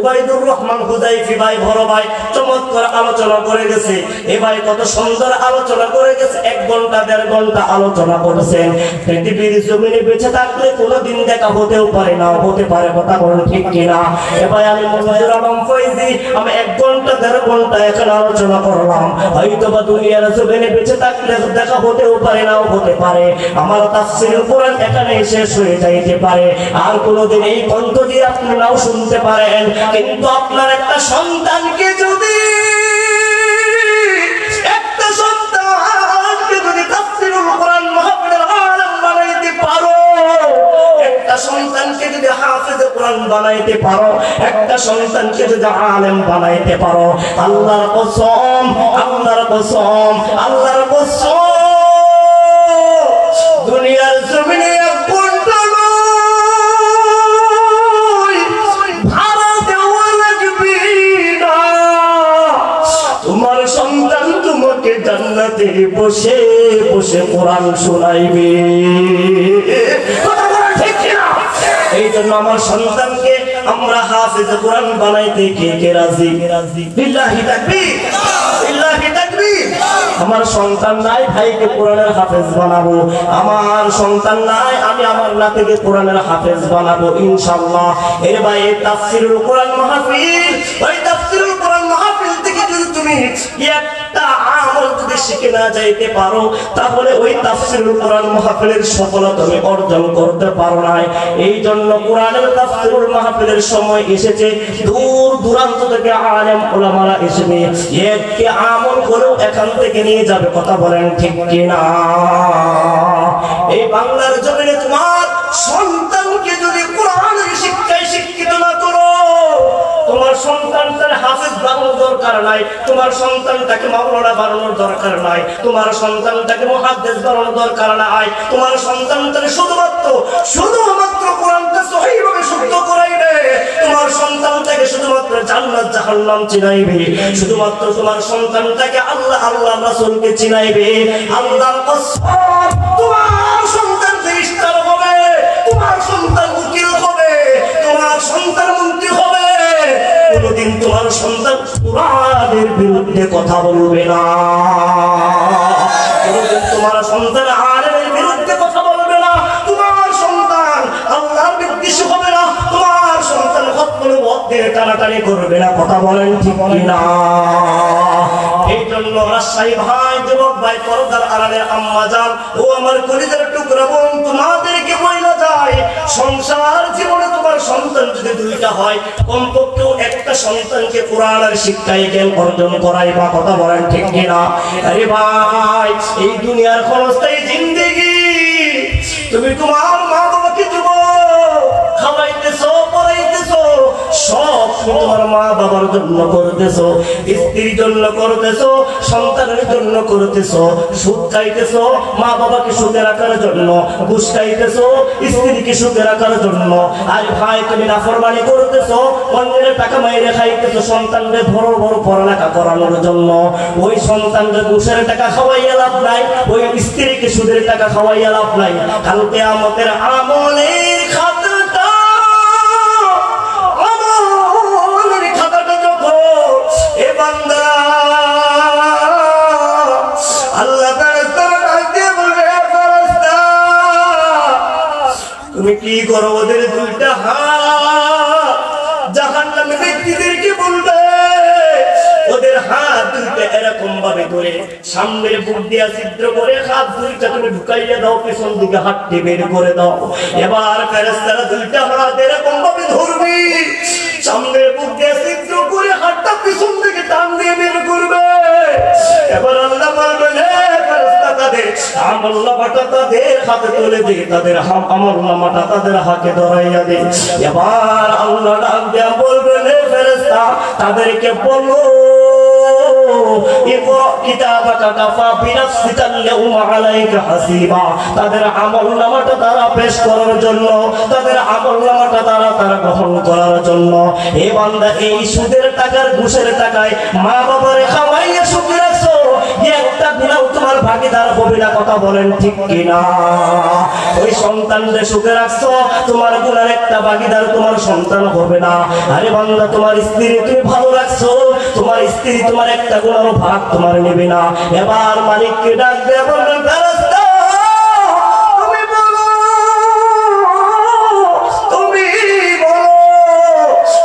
A: উবাইদুর রহমান হুযাইফি ভাই, বড় ভাই, চমৎকার আলোচনা করে গেছে। এ ভাই কত সুন্দর আলোচনা করে গেছে, 1 ঘন্টা 1.5 ঘন্টা আলোচনা করেছেন। পৃথিবীর জমিনে বেঁচে থাকলে কোনোদিন দেখা হতেও পারে না, হতে পারে, কথা বলেন ঠিক কিনা? এ ভাই আমি মুফাজ্জল আলম ফয়জী, আমি 1 ঘন্টা 1.5 ঘন্টা এখানে আলোচনা করলাম। হয়তো বা দুনিয়ার জমিনে বেঁচে থাকলে দেখা হতেও পারে না, হতে পারে আমার তাফসীরুল কোরআন এখানে শেষ হয়ে যাইতে পারে, আর কোনোদিন এই কণ্ঠ দিয়ে আপনি নাও শুনতে পারেন। কিন্তু আপনার একটা সন্তানকে যদি তাফসীরুল কোরআন মাহফিলের আলেম বানাইতে পারো, একটা সন্তানকে যদি হাফেজে কোরআন বানাইতে পারো, একটা সন্তানকে যদি আলেম বানাইতে পারো, আল্লাহর কসম, আল্লাহর কসম, আল্লাহর কসম, দুনিয়ার জমিনে জান্নাতে বসে বসে কোরআন শোনাইবে। এই জন্য আমার সন্তানকে আমরা হাফেজ কোরআন বানাইতে কে কে রাজি? লিল্লাহি তাকবীর, লিল্লাহি তাকবীর। আমার সন্তান নাই, ভাইকে কোরআনের হাফেজ বানাবো। আমার সন্তান নাই, আমি আমার নাতিকে কোরআনের হাফেজ বানাবো ইনশাআল্লাহ। এর ভাই তাফসীরুল কোরআন মাহফিল, ওই তাফসীরুল কোরআন মাহফিল থেকে যদি তুমি একটা আমল যদি শিখে না যাইতে পারো, তাহলে ওই তাফসীরুল কোরআন মাহফিলের সফলতা তুমি অর্জন করতে পারো না। এই জন্য কোরআনের তাফসীরুল মাহফিলের সময় এসেছে, দূর দূরান্ত থেকে আলেম ওলামারা এসেছে, একটি আমল করেও এখান থেকে নিয়ে যাবে, কথা বলেন ঠিক কিনা? এই বাংলার জমিনে তোমার সন্তানকে যদি কোরআনের শিক্ষায় শিক্ষিত না করো, তোমার সন্তানটার হাফেজ বানানোর দরকার নাই, তোমার সন্তানটাকে মাওলানা বানানোর দরকার নাই, তোমার সন্তানটাকে মুহাদ্দিস বানানোর দরকার নাই, তোমার সন্তানটাকে শুধুমাত্র কোরআনটা সহিভাবে শুদ্ধ করাইবে, তোমার সন্তানটাকে শুধুমাত্র জান্নাত জাহান্নাম চিনাইবে, শুধুমাত্র তোমার সন্তানটাকে আল্লাহ আল্লাহ রাসূলকে চিনাইবে। আল্লাহর কসম, তোমার সন্তান ফেরেশতা হবে, তোমার সন্তান উকিল হবে, তোমার সন্তান মন্ত্রী হবে, কোনদিন তোমার সন্তান কোরআনের বিরুদ্ধে কথা বলবে না, কোনদিন তোমার সন্তান আলেমের বিরুদ্ধে কথা বলবে না, তোমার সন্তান আল্লাহর বিদ্বেষী হবে না, তোমার সন্তান হত্যা দিয়ে টানাটানি করবে না, কথা বলেন ঠিক কিনা? এই জন্য রাজশাহী ভাই, যুবক ভাই, পর্দার আড়ালের আম্মা জান ও আমার কলিজার টুকরা বোন, তোমাদেরকে বইলা যায় সংসার জীবনে তোমার সন্তান সন্তান যদি দুইটা হয় কমপক্ষেও একটা সন্তানকে কোরআনের শিক্ষায় জ্ঞান অর্জন করাই বা কথা বলেন ঠিক কিনা? আরে ভাই এই দুনিয়ার ক্ষণস্থায়ী জিন্দেগি তুমি তোমার মা বাবাকে দিব খাওয়াইতেছো পড়াইতেছো সব তোমার মা বাবার জন্য করতেছো স্ত্রীর জন্য করতেছো সন্তানের জন্য করতেছো সুদ খাইতেছো মা বাবাকে সুখে রাখার জন্য ঘুষ খাইতেছো স্ত্রীকে সুখে রাখার জন্য আর ভাই তুমি নাফরমানি করতেছো অন্যের টাকা মাইরে খাইতেছো সন্তানদের বড় বড় পড়ালেখা করানোর জন্য ওই সন্তানদের ঘুষের টাকা খাওয়াইয়া লাভ নাই ওই স্ত্রীকে সুদের টাকা খাওয়াইয়া লাভ নাই কাল কিয়ামতের আমলের খাতাটা যখন এ বান্দা আল্লাহ তুমি কি করো ওদের দুইটা হাত জাহান্নামী ব্যক্তিদেরকে বলবে ওদের হাত দুইটা এরকম ভাবে ধরে সামনের বুক দিয়া ছিদ্র করে হাত দুইটা তুমি ঢুকাইয়া দাও পেছন দিকে হাতটি বের করে দাও এবার ফেরেশতারা দুইটা হাত এরকম ভাবে ধরবি সামনের বুক দিয়া ছিদ্র করে হাতটা পেছন দিকে টান দিয়ে বের করবে এবার আল্লাহ বলবেন তাদের আমলনামাটা তাদের হাতে তুলে দে তাদের আমলনামাটা তাদের হাতে ধরাইয়া দে এবার আল্লাহ ডাক দিয়া বলবেন হে ফেরেশতা তাদেরকে বলো ইকরা কিতাবাকা কাফা বিনাফসিকা আল-ইয়াওমা আলাইকা হাসিবা তাদের আমলনামাটা তারা পেশ করার জন্য তাদের আমলনামাটা তারা গ্রহণ করার জন্য এই বান্দা এই সুদের টাকার ঘুষের টাকায় মা বাবারে খাওয়াইয়া সুখে রাখছো একটা দিনও তোমার ভাগীদার হবে না কথা বলেন ঠিক কিনা ওই সন্তানদের সুখে রাখছো তোমার গুনার একটা ভাগীদার তোমার সন্তান হবে না আরে বান্দা তোমার স্ত্রী তুমি ভালো রাখছো তোমার স্ত্রী তোমার একটা গুনার ভাগ তোমার নেবে না এবার মালিককে ডাক দিয়ে বলবেন ফেরেশতা তুমি বলো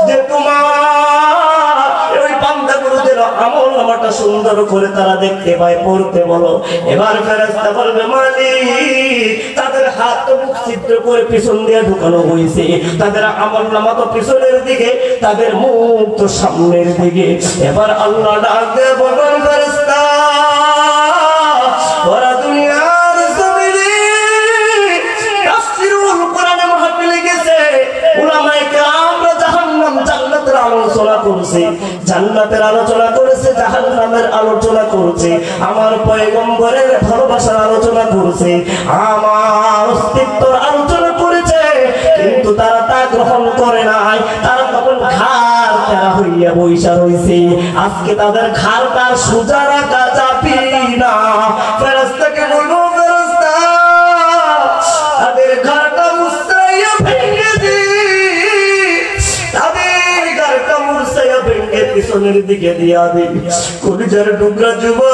A: যে তোমার ওই বান্দাগুলোদের আমলনামাটা সুন্দর করে তারা দেখতে পায় পড়তে বলো এবার ফেরেশতা বলবে মালিক তাদের হাত মুখ ছিদ্র করে পিছন দিয়ে ঢুকানো হয়েছে তাদের আমলনামা তো পিছনের দিকে তাদের মুখ তো সামনের দিকে এবার আল্লাহ ডাক দিয়ে বলবেন ফেরেশতা ওরা দুনিয়ার জমিনে তাফসীরুল কোরআনে মাহফিলে গেছে উলামায়ে কেরাম জাহান্নাম জান্নাতের আলোচনা করছে জান্নাতের আলোচনা করেছে জাহান্নামের আলোচনা করছে আমার পয়গম্বরের ভালোবাসার আলোচনা করছে আমার অস্তিত্বের আলোচনা করেছে কিন্তু তারা তা গ্রহণ করে নাই তারা তখন ঘাড় তেরা হইয়া বইসা রইছে আজকে তাদের ঘাড়টা সোজা রাখা যাবে না ফেরেশতাকে বলবো ফেরেশতা তাদের ঘাড়টা মুছাইয়া ভেঙে দি তাদের ঘাড়টা মুছাইয়া ভেঙে পিছনের দিকে দিয়া দি কলিজার টুকরা যুবক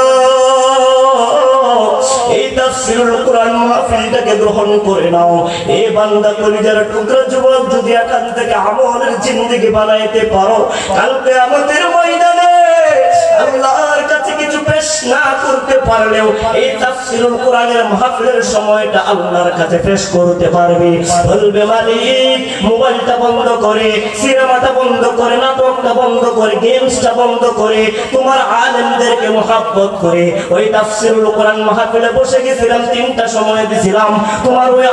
A: এই তাফসীরুল কোরআন মাহফিলটাকে গ্রহণ করে নাও এই বান্দা কলিজার টুকরা যুবক যদি এখান থেকে আমলের জিন্দেগি বানাইতে পারো কাল কিয়ামতের ময়দানে আল্লাহর কাছে কিছু পেশ না করতে পারলেও এই তাফসীরুল কোরআনের মাহফিলের সময়টা আল্লাহর কাছে পেশ করতে পারবে বলবে মালিক মোবাইলটা বন্ধ করে সিনেমাটা বন্ধ করে নাটকটা বন্ধ করে গেমসটা বন্ধ করে তোমার আলেমদেরকে মহব্বত করে ওই তাফসীরুল কোরআন মাহফিলে বসে গেছিলাম 3টা সময় দিছিলাম তোমার ওই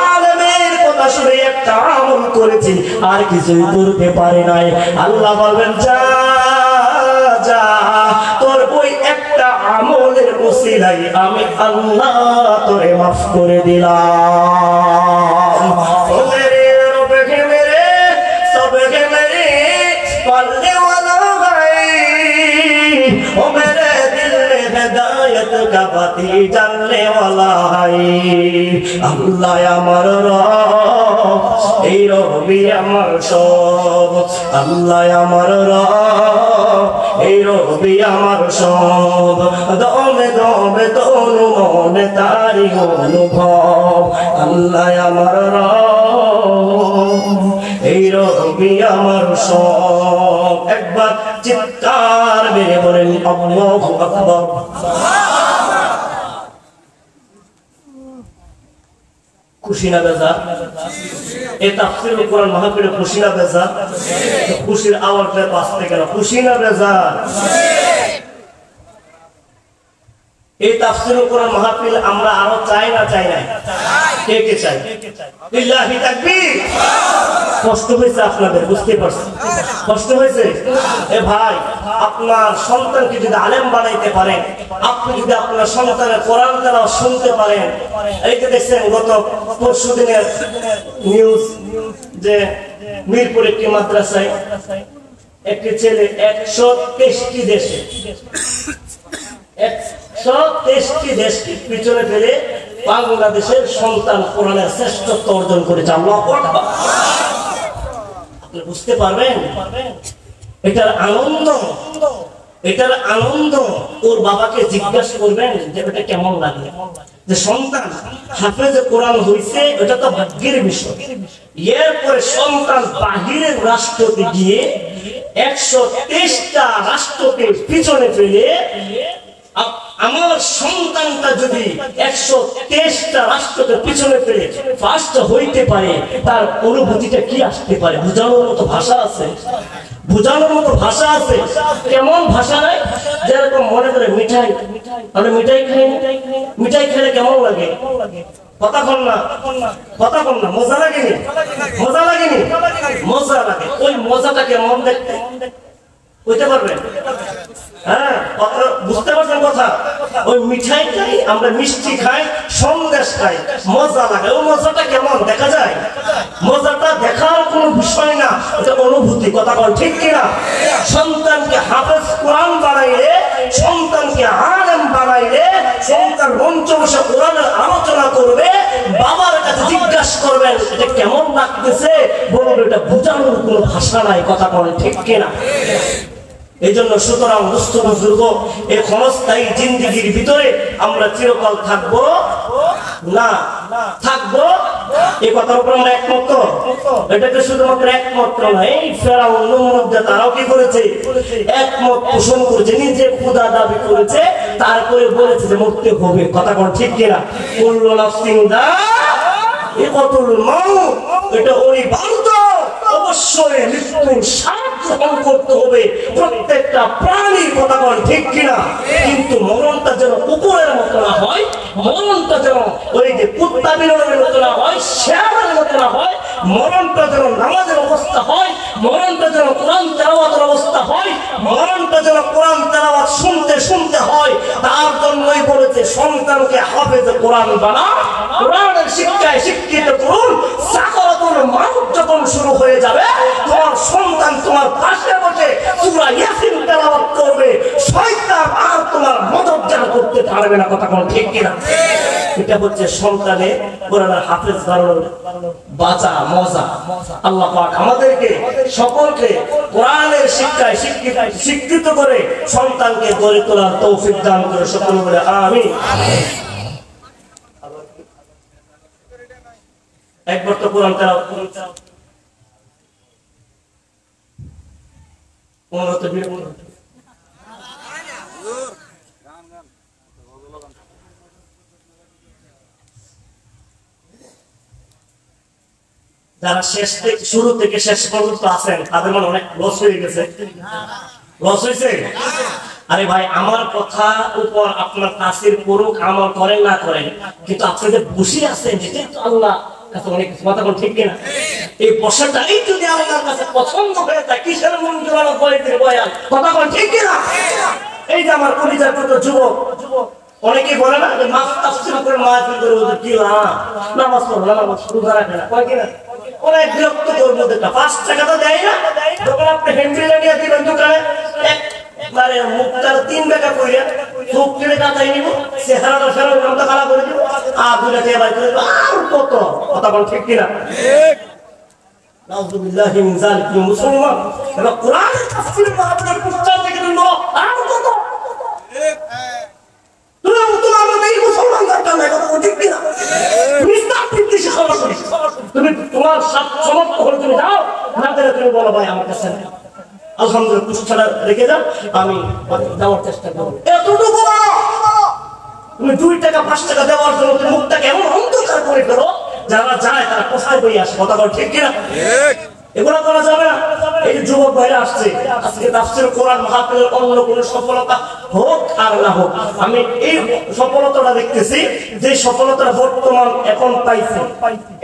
A: আলেমের কথা শুনে একটা আমল করেছি আর কিছুই করতে পারে নাই আল্লাহ বলবেন যা যা তোর ওই একটা আমলের উসিলায় আমি আল্লাহ তোরে মাফ করে দিলাম ওরে রবে কে মেরে সবে কে মেরে পাল্লে ওয়ালা ভাই ও মেরে দিল মে হিদায়ত কা বাতি জাননে ওয়ালা হাই আল্লাহ আমার রব এই রবি আমার সব আল্লাহ আমার রব এই রবি আমার সব দমে দমে তনু মনে তারি অনুভব আল্লাহ আমার রব এই রবি আমার সব একবার চিৎকার মেরে বলেন আল্লাহু আকবার খুশি না বেজার? এই তাফসীরুল কোরআন মাহফিলে খুশি না বেজার? খুশির আওয়াজটা বাঁচতে গেল, খুশি না বেজার? এই তাফসীরুল কোরআন মাহফিল আমরা আরো চাই না চাই না? কে কে চাই? লিল্লাহি তাকবীর। কষ্ট হয়েছে আপনাদের, বুঝতে পারছেন? কষ্ট হয়েছে? এ ভাই, আপনার সন্তানকে যদি আলেম বানাইতে পারেন, আপনি যদি আপনার সন্তানের কোরআন তেলাওয়াত শুনতে পারেন, এই যে দেখছেন গত পরশুদিনের নিউজ যে মিরপুর একটি মাদ্রাসায় একটি ছেলে 123টি দেশে 123টি দেশকে পিছনে ফেলে বাংলাদেশের সন্তান কোরআনের শ্রেষ্ঠত্ব অর্জন করেছে। আল্লাহু আকবার। আপনি বুঝতে পারবেন এটার আনন্দ, এটার আনন্দ। ওর বাবাকে জিজ্ঞাসা করবেন যে এটা কেমন লাগে, যে সন্তান হাফেজে কোরআন হইছে, এটা তো ভাগ্যের বিষয়। এরপরে সন্তান বাহিরের রাষ্ট্রতে গিয়ে 123টা রাষ্ট্রকে পিছনে ফেলে, আমার সন্তানটা যদি 123টা রাষ্ট্রকে পিছনে ফেলে ফার্স্ট হইতে পারে, তার অনুভূতিটা কি আসতে পারে? বোঝানোর মতো ভাষা আছে? বোঝানোর মতো ভাষা আছে? কেমন ভাষা নাই? যেরকম মনে করে মিঠাই, আমরা মিঠাই খাই, মিঠাই খেলে কেমন লাগে? কথা বল না, কথা বল না। মজা লাগেনি? মজা লাগেনি? মজা লাগে। ওই মজাটা কেমন দেখতে বুঝতে পারবেন? হ্যাঁ, বুঝতে পারছেন কথা? ওই মিঠাই খাই, আমরা মিষ্টি খাই, সন্দেশ খাই, মজা লাগে। ওই মজাটা কেমন দেখা যায়? মজাটা দেখার কোনো বিষয় না, এটা অনুভূতি। কথা বল ঠিক কিনা? সন্তানকে হাফেজ কোরআন বানাইলে, সন্তানকে আলেম বানাইলে, সন্তান মঞ্চ বসে কোরআনের আলোচনা করবে, বাবার কাছে জিজ্ঞাসা করবেন এটা কেমন লাগতেছে, বলবে এটা বোঝানোর কোনো ভাষা নাই। কথা বলে ঠিক কিনা? এই জন্য সুতরাং দুস্থ বুজুর্গ, এই ক্ষণস্থায়ী জিন্দেগির ভিতরে আমরা চিরকাল থাকবো না, থাকবো এই কথার উপর আমরা একমত। এটাকে শুধুমাত্র একমাত্র নয়, এই ফেরাউন নমরুদ তারাও কি করেছে? একমত পোষণ করেছে, নিজে খোদা দাবি করেছে, তারপরে বলেছে যে মরতে হবে। কথা কোন ঠিক কিনা? কুল্লু নাফসিন যায়িকাতুল মাউত, এটা অনিবার্য, অবশ্যই মৃত্যুর স্বাদ গ্রহণ করতে হবে প্রত্যেকটা প্রাণীর। কথা বল ঠিক কিনা? কিন্তু মরণটা যেন কুকুরের মতো না হয়, মরণটা যেন ওই যে কুত্তা বিড়ালের মতো না হয়, শেয়ালের মতো না হয়, মরণটা যেন নামাজের অবস্থা হয়, মরণটা যেন কোরআন তেলাওয়াতের অবস্থা হয়, মরণটা যেন কোরআন তেলাওয়াত শুনতে শুনতে হয়। তার জন্যই বলেছে সন্তানকে হাফেজে কোরআন বানাও, কোরআনের শিক্ষায় শিক্ষিত করুন। সাকরাতুল মাউত যখন শুরু হয়ে যাবে, তোমার সন্তান তোমার পাশে বসে সূরা ইয়াসিন তেলাওয়াত করবে, শয়তান আর তোমার মদতজার করতে পারবে না। কথা কোন ঠিক কিনা? এটা হচ্ছে সন্তানের কোরআনের হাফেজ বানানোর বাঁচা মজা। আল্লাহ পাক আমাদেরকে সকলকে কোরআনের শিক্ষায় শিক্ষিত করে সন্তানকে গড়ে তোলার তৌফিক দান করে সকল বলে আমিন। একবার তো কোরআন তেলাওয়াত যারা শেষ থেকে শুরু থেকে শেষ পর্যন্ত আছেন তাদের মনে অনেক লস হয়ে গেছে। লস হয়েছে? আরে ভাই, আমার কথা উপর আপনার তাসির করুক, আমল করেন না করেন, কিন্তু আপনি যে বসে আছেন যেটা তো আল্লাহ কাছে অনেক কথা বল ঠিক কিনা? এই বসাটাই যদি আল্লাহর কাছে পছন্দ হয়ে থাকে, কিসের মন জোড়ানো বইতে বয়ান? কথা বল ঠিক কিনা? এই যে আমার পরিচয় কত যুবক, অনেকে বলে না যে মাস তাফসীর করে মাহফিল করে ওদের কি নামাজ পড়ো না, নামাজ রোজা রাখে না, কয় কিনা? অনেক বিরক্ত করবো। 5 টাকা তো দেয় না, তখন আপনি হ্যান্ডেল নিয়ে দিবেন দোকানে, একবারে মুখটা 3 টাকা কইরা চোখ কেটে কাটাই নিব, চেহারাটা ফেরত নামটা কালা করে দিব, আর 2 টাকা বাই করে দিব, আর কত। কথা বল ঠিক কিনা? ঠিক। নাউযুবিল্লাহি মিন যালিক। মুসলমান এবার কোরআনের তাফসীর মাহফিলের পুস্তক থেকে নিব, আর কত? ঠিক। তোমার মতো এই মুসলমান দরকার নাই। কথা ঠিক কিনা? তুমি তোমার সমর্থ করে তুমি যাও, না দিলে তুমি বলো ভাই আমার কাছে আলহামদুলিল্লাহ পুস্তকটা রেখে যাও, আমি দেওয়ার চেষ্টা করবো। এতটুকু তুমি 2 টাকা 5 টাকা দেওয়ার জন্য তুমি মুখটাকে এমন অন্ধকার করে ফেলো যারা যায় তারা কোথায় বই আসে, কথা বল ঠিক কিনা? এগুলো করা যাবে না। এই যে যুবক ভাইরা আসছে আজকে তাফসীর কোরআন মাহফিলের অন্য কোনো সফলতা হোক আর না হোক, আমি এই সফলতাটা দেখতেছি যে সফলতাটা বর্তমান এখন পাইছে।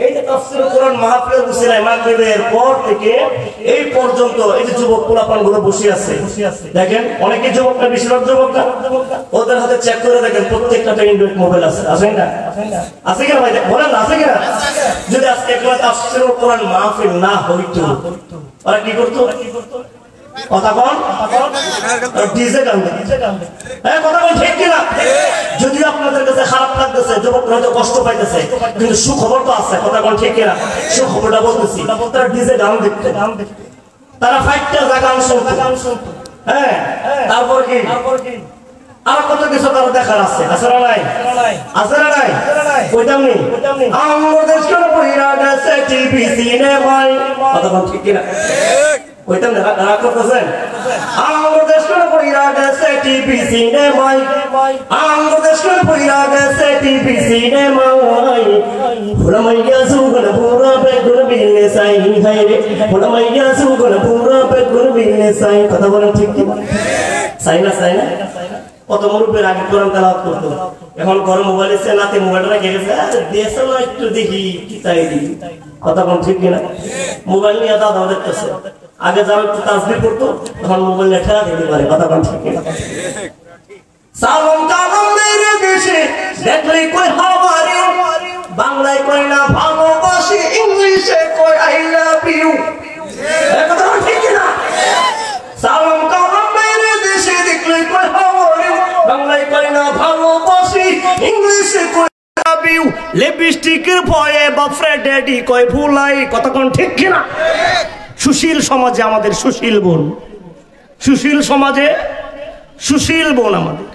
A: এই যে তাফসীর কোরআন মাহফিলের উসিলায় মাগরিবের পর থেকে এই পর্যন্ত এই যে যুবক পোলাপান গুলো বসে আছে, দেখেন অনেকে যুবক না, বেশিরভাগ যুবক না, ওদের হাতে চেক করে দেখেন প্রত্যেকটা অ্যান্ড্রয়েড মোবাইল আছে, আছে না? আছে কিনা ভাই বলেন, আছে কিনা? যদি আজকে একটা তাফসীর কোরআন মাহফিল না হইতো ওরা কি করতো? কথা বল, ডিজে গান, হ্যাঁ কথা বল ঠিক কিনা? যদি আপনাদের কাছে খারাপ লাগতেছে, যুবকরা হয়তো কষ্ট পাইতেছে, কিন্তু সুখবর তো আছে, কথা বল ঠিক কিনা? সুখবরটা বলতেছি, তারা ডিজে গান দেখতে, তারা ফাইটটা গান শুনতো, হ্যাঁ তারপর কি আর কত কিছু তারা দেখার আছে, আছে না নাই? আছে না নাই? কইতাম নি আমার দেশের পয়রা দেশে টিভি সিনেমায়, কথা বল ঠিক কিনা? কইতাম না, রাগ করতেছেন? আমার দেশের পয়রা দেশে টিভি সিনেমায়, আমার দেশের পয়রা দেশে টিভি সিনেমায়, ফুলমাইয়া সুগন পুরা বেগুন বিলে সাই, হায় রে ফুলমাইয়া সুগন পুরা বেগুন বিলে সাই, কথা বলেন ঠিক কিনা? সাই না, সাই না? কত মুরব্বীর আগে কোরআন তেলাওয়াত করতো, এখন ঘরে মোবাইল এসে নাতে মোবাইলটা রেখে গেছে, দেশে না একটু দেখি কি চাই দিই, কথা কোন ঠিক কিনা? মোবাইল নিয়ে দাদা দেখতেছে, আগে যারা একটু তাসবিহ করতো এখন মোবাইল নিয়ে ঠেলা দিতে পারে, কথা কোন ঠিক কিনা? সালাম কালাম মেরে দেশে দেখলে কই হাওয়ারে, বাংলায় কই না ভালোবাসি, ইংলিশে কই আই লাভ ইউ, কথা ঠিক কিনা? সালাম কালাম মেরে দেশে দেখলে কই হাওয়ারে, বাংলায় কই না ভালোবাসি, ইংলিশে কই লাভ ইউ, লিপস্টিকের ভয়ে বাপরে ড্যাডি কই ভুলাই, কথা কোন ঠিক কিনা? সুশীল সমাজে আমাদের সুশীল বোন, সুশীল সমাজে সুশীল বোন আমাদের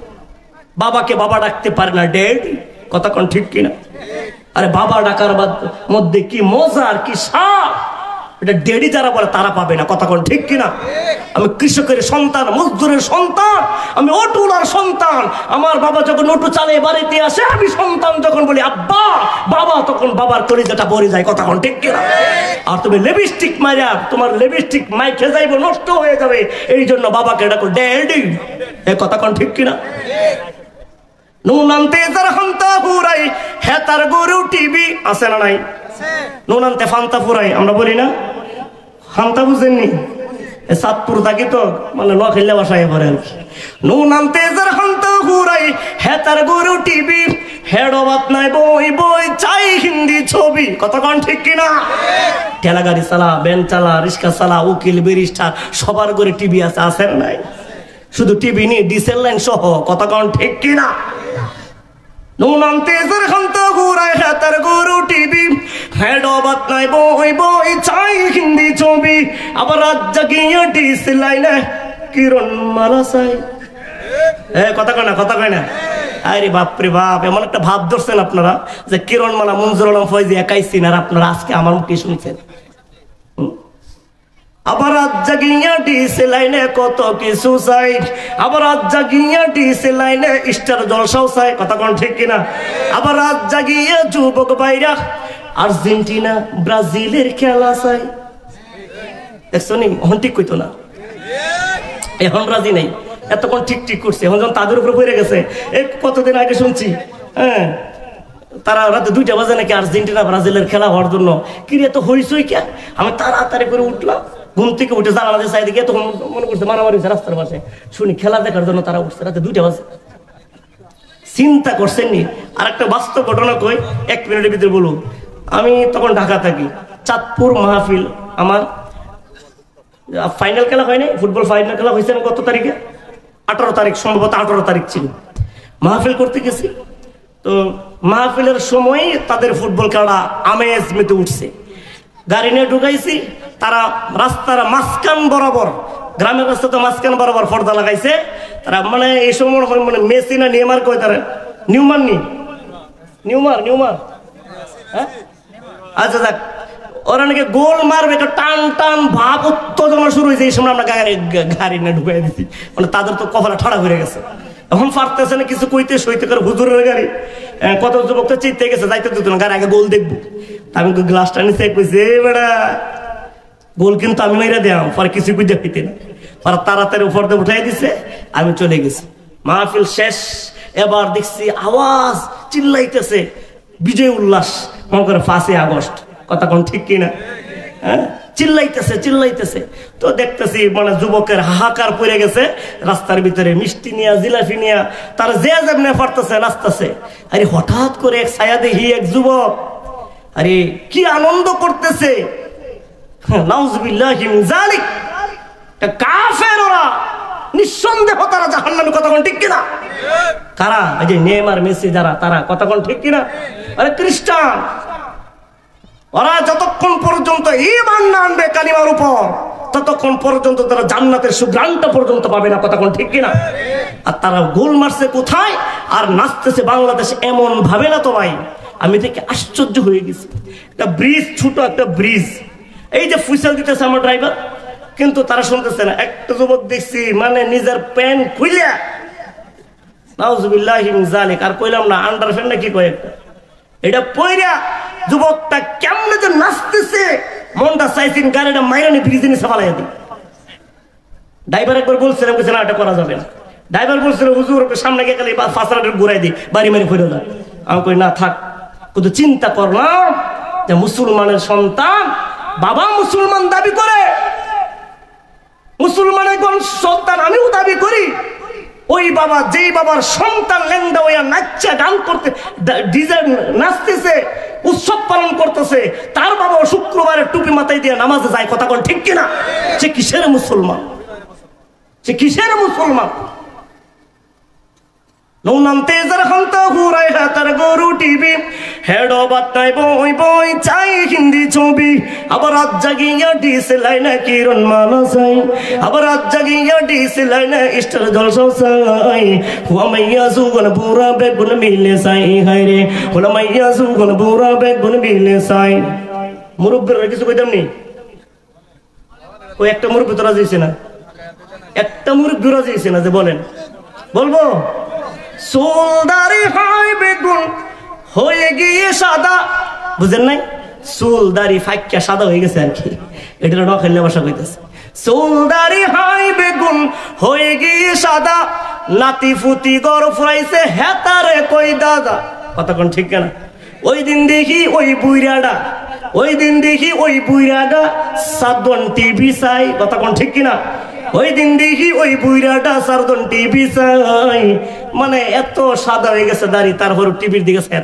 A: বাবাকে বাবা ডাকতে পারে না, ড্যাডি, কথা কোন ঠিক কিনা? আরে বাবা ডাকার মধ্যে কি মজা আর কি স্বাদ, এটা ড্যাডি যারা বলে তারা পাবে না, কথা কোন ঠিক কিনা? আমি কৃষকের সন্তান, মজদুরের সন্তান, আমি অটোলার সন্তান, আমার বাবা যখন অটো চালিয়ে বাড়িতে আসে আমি সন্তান যখন বলি আব্বা বাবা, তখন বাবার কলিজাটা ভরে যায়, কথা কোন ঠিক কিনা? আর তুমি লিপস্টিক মারিয়া তোমার লিপস্টিক মাইকে যাইব, নষ্ট হয়ে যাবে, এই জন্য বাবাকে ডাকো ড্যাডি, এ কথা কোন ঠিক কিনা? নুনান্তে যার হান্তা হুরাই হেতার গরু টিভি, আছে না নাই? নুনান্তে ফান্তা ফুরাই আমরা বলি না, হান্তা বুঝেননি? সাতপুর থাকি তো মানে নখাইলে বাসায় পরে আর কি। নুনান্তে যার হান্তা হুরাই হেতার গরু টিভি, হেডবাত নাই বই বই চাই হিন্দি ছবি, কথা কোন ঠিক কিনা? ঠেলা গাড়ি চালা, ভ্যান চালা, রিক্সা চালা, উকিল ব্যারিস্টার সবার ঘরে টিভি আছে, আছে না নাই? শুধু টিভি নি, ডিসেল লাইন সহ, কথা কোন ঠিক কিনা? নুনান্তে যার হান্তা হুরাই হেতার গরু টিভি, হেডবাত নাই বই বই চাই হিন্দি ছবি, আবার রাত জাগিয়ে ডিসেল লাইনে কিরণ মালা চাই, কথা কয় না, কথা কয় না? আরে বাপরে বাপ, এমন একটা ভাব ধরছেন আপনারা যে কিরণমালা মঞ্জুর আলম ফয়জি একাই চিন, আর আপনারা আজকে আমার মুখে শুনছেন। আবার রাত জাগিয়া ডিসে লাইনে কত কিছু চাই, আবার রাত জাগিয়া ডিসে লাইনে স্টার জলসাও চাই, কথা কোন ঠিক কিনা? আবার রাত জাগিয়া যুবক বাইরা আর্জেন্টিনা ব্রাজিলের খেলা চাই, দেখছো নি? এখন ঠিক কইতো না, এখন রাজি নাই, এতক্ষণ ঠিক ঠিক করছে, এখন যখন তাদের উপরে পড়ে গেছে। এই কতদিন আগে শুনছি, হ্যাঁ তারা রাতে 2টা বাজে নাকি আর্জেন্টিনা ব্রাজিলের খেলা হওয়ার জন্য, কি রে এত হইছই কে? আমি তাড়াতাড়ি করে উঠলাম, ঘুম থেকে উঠে জানালা দিয়ে চাই দিকে, তখন মনে করছে মারামারি হচ্ছে রাস্তার পাশে, শুনি খেলা দেখার জন্য তারা উঠছে রাতে 2টা বাজে। চিন্তা করছেন নি? আর একটা বাস্তব ঘটনা কই, 1 মিনিটের ভিতরে বলুন। আমি তখন ঢাকা থাকি, চাঁদপুর মাহফিল, আমার ফাইনাল খেলা হয়নি, ফুটবল ফাইনাল খেলা হয়েছে কত তারিখে? 18 তারিখ, সম্ভবত 18 তারিখ ছিল। মাহফিল করতে গেছি, তো মাহফিলের সময় তাদের ফুটবল খেলা আমেজ মেতে উঠছে, গাড়ি নিয়ে ঢুকাইছি, তারা রাস্তার মাঝখান বরাবর, গ্রামের রাস্তা তো মাঝখান বরাবর পর্দা লাগাইছে, তারা মানে এই সময় মানে মেসি না নেইমার কয়, তারা নিউমার, হ্যাঁ আচ্ছা যাক, ওরা নাকি গোল মারবে, টান টান ভাব উত্তেজনা শুরু হয়েছে, এই সময় আমরা গাড়ি নিয়ে ঢুকাই দিচ্ছি, মানে তাদের তো কপালে ঠাড়া ঘুরে গেছে। এখন পারতেছে না কিছু কইতে সইতে করে হুজুরের গাড়ি কত যুবকটা চিনতে গেছে যাইতে দিত না গাড়ি আগে গোল দেখবো আমি গ্লাসটা নিচে কইছি বেড়া গোল কিন্তু আমি মেরে দিলাম পরে কিছু বুঝে পেতে না পরে তাড়াতাড়ি উপর দিয়ে উঠাই দিছে আমি চলে গেছি মাহফিল শেষ এবার দেখছি আওয়াজ চিল্লাইতেছে বিজয় উল্লাস মনে করে 5ই আগস্ট কথা কোন ঠিক কিনা হ্যাঁ চিল্লাইতেছে তো দেখতেছি মানে যুবকের হাহাকার পড়ে গেছে রাস্তার ভিতরে মিষ্টি নিয়া জিলাপি নিয়া তার যে যেমনে পারতেছে নাচতেছে আরে হঠাৎ করে এক ছায়া দেখি এক যুবক আরে কি আনন্দ করতেছে নাউজুবিল্লাহি মিন যালিক কাফের ওরা নিঃসন্দেহ তারা জাহান্নামে কথা কোন ঠিক কিনা কারা এই যে নেইমার মেসি যারা তারা কথা কোন ঠিক কিনা আরে খ্রিস্টান ওরা যতক্ষণ পর্যন্ত ঈমান না আনবে কালিমার উপর ততক্ষণ পর্যন্ত তারা জান্নাতের সুগ্রাণটা পর্যন্ত পাবে না কথা কোন ঠিক কিনা আর তারা গোল মারছে কোথায় আর নাচতেছে বাংলাদেশে এমন ভাবে না তো ভাই আমি দেখে আশ্চর্য হয়ে গেছি একটা ব্রিজ ছোট একটা ব্রিজ এই যে ফুইসাল দিতেছে আমার ড্রাইভার কিন্তু তারা শুনতেছে না একটা যুবক দেখছি মানে নিজের প্যান্ট খুইলা নাউজুবিল্লাহি মিন যালিক আর কইলাম না আন্ডারপ্যান্ট না কি কয় একটা এটা পয়রা যুবকটা কেমনে যে নাচতেছে মনটা চাইছেন গাড়িটা মাইরানি ব্রিজে নিচে ফালাইয়া দিই ড্রাইভার একবার বলছিলাম কিছু না এটা করা যাবে না ড্রাইভার বলছিল হুজুর সামনে গিয়ে গেলে ফাঁসরাটা ঘুরাই দিই বাড়ি মারি ফিরে যায় আমি কই না থাক কিন্তু চিন্তা করলাম যে মুসলমানের সন্তান বাবা মুসলমান দাবি করে মুসলমানের কোন সন্তান আমিও দাবি করি ওই বাবা যেই বাবার সন্তান লেন্দা হইয়া নাচা গান করতে ডিজাইন নাচতেছে উৎসব পালন করতেছে তার বাবা শুক্রবারে টুপি মাথায় দিয়ে নামাজে যায় কথা কোন ঠিক কিনা সে কিসের মুসলমান নৌনাম তেজার হন্ত হুরাই হাতার গরু টিভি হেড বাত্তাই বই চাই হিন্দি ছবি আবার রাত জাগিয়া ডিস লাইনে কিরণ মালা চাই আবার রাত জাগিয়া ডিস লাইনে স্টার জলসা চাই হুয়া মাইয়া সুগন পুরা বেগুন মিলে চাই হাই রে হুলা মাইয়া সুগন পুরা বেগুন মিলে চাই মুরব্বীরা কিছু কইতাম নি ওই একটা মুরব্বী তো রাজি হইছে না একটা মুরব্বী রাজি হইছে না যে বলেন বলবো চুলদারি হয় বেগুন হয়ে গিয়ে সাদা বুঝেন নাই চুলদারি ফাইকা সাদা হয়ে গেছে আর কি এটা নখাইলে ভাষা কইতেছে চুলদারি হয় বেগুন হয়ে গিয়ে সাদা নাতি ফুতি গড় ফুরাইছে হেতারে কই দাদা কথা কোন ঠিক না ওই দিন দেখি ওই বুইরাটা সাদন টিভি চাই কথা কোন ঠিক কিনা ওই দিন দেখি ওই বুইরাটা সারদন টিভি চাই মানে এত সাদা হয়ে গেছে দাড়ি তারপর টিভির দিকে চাই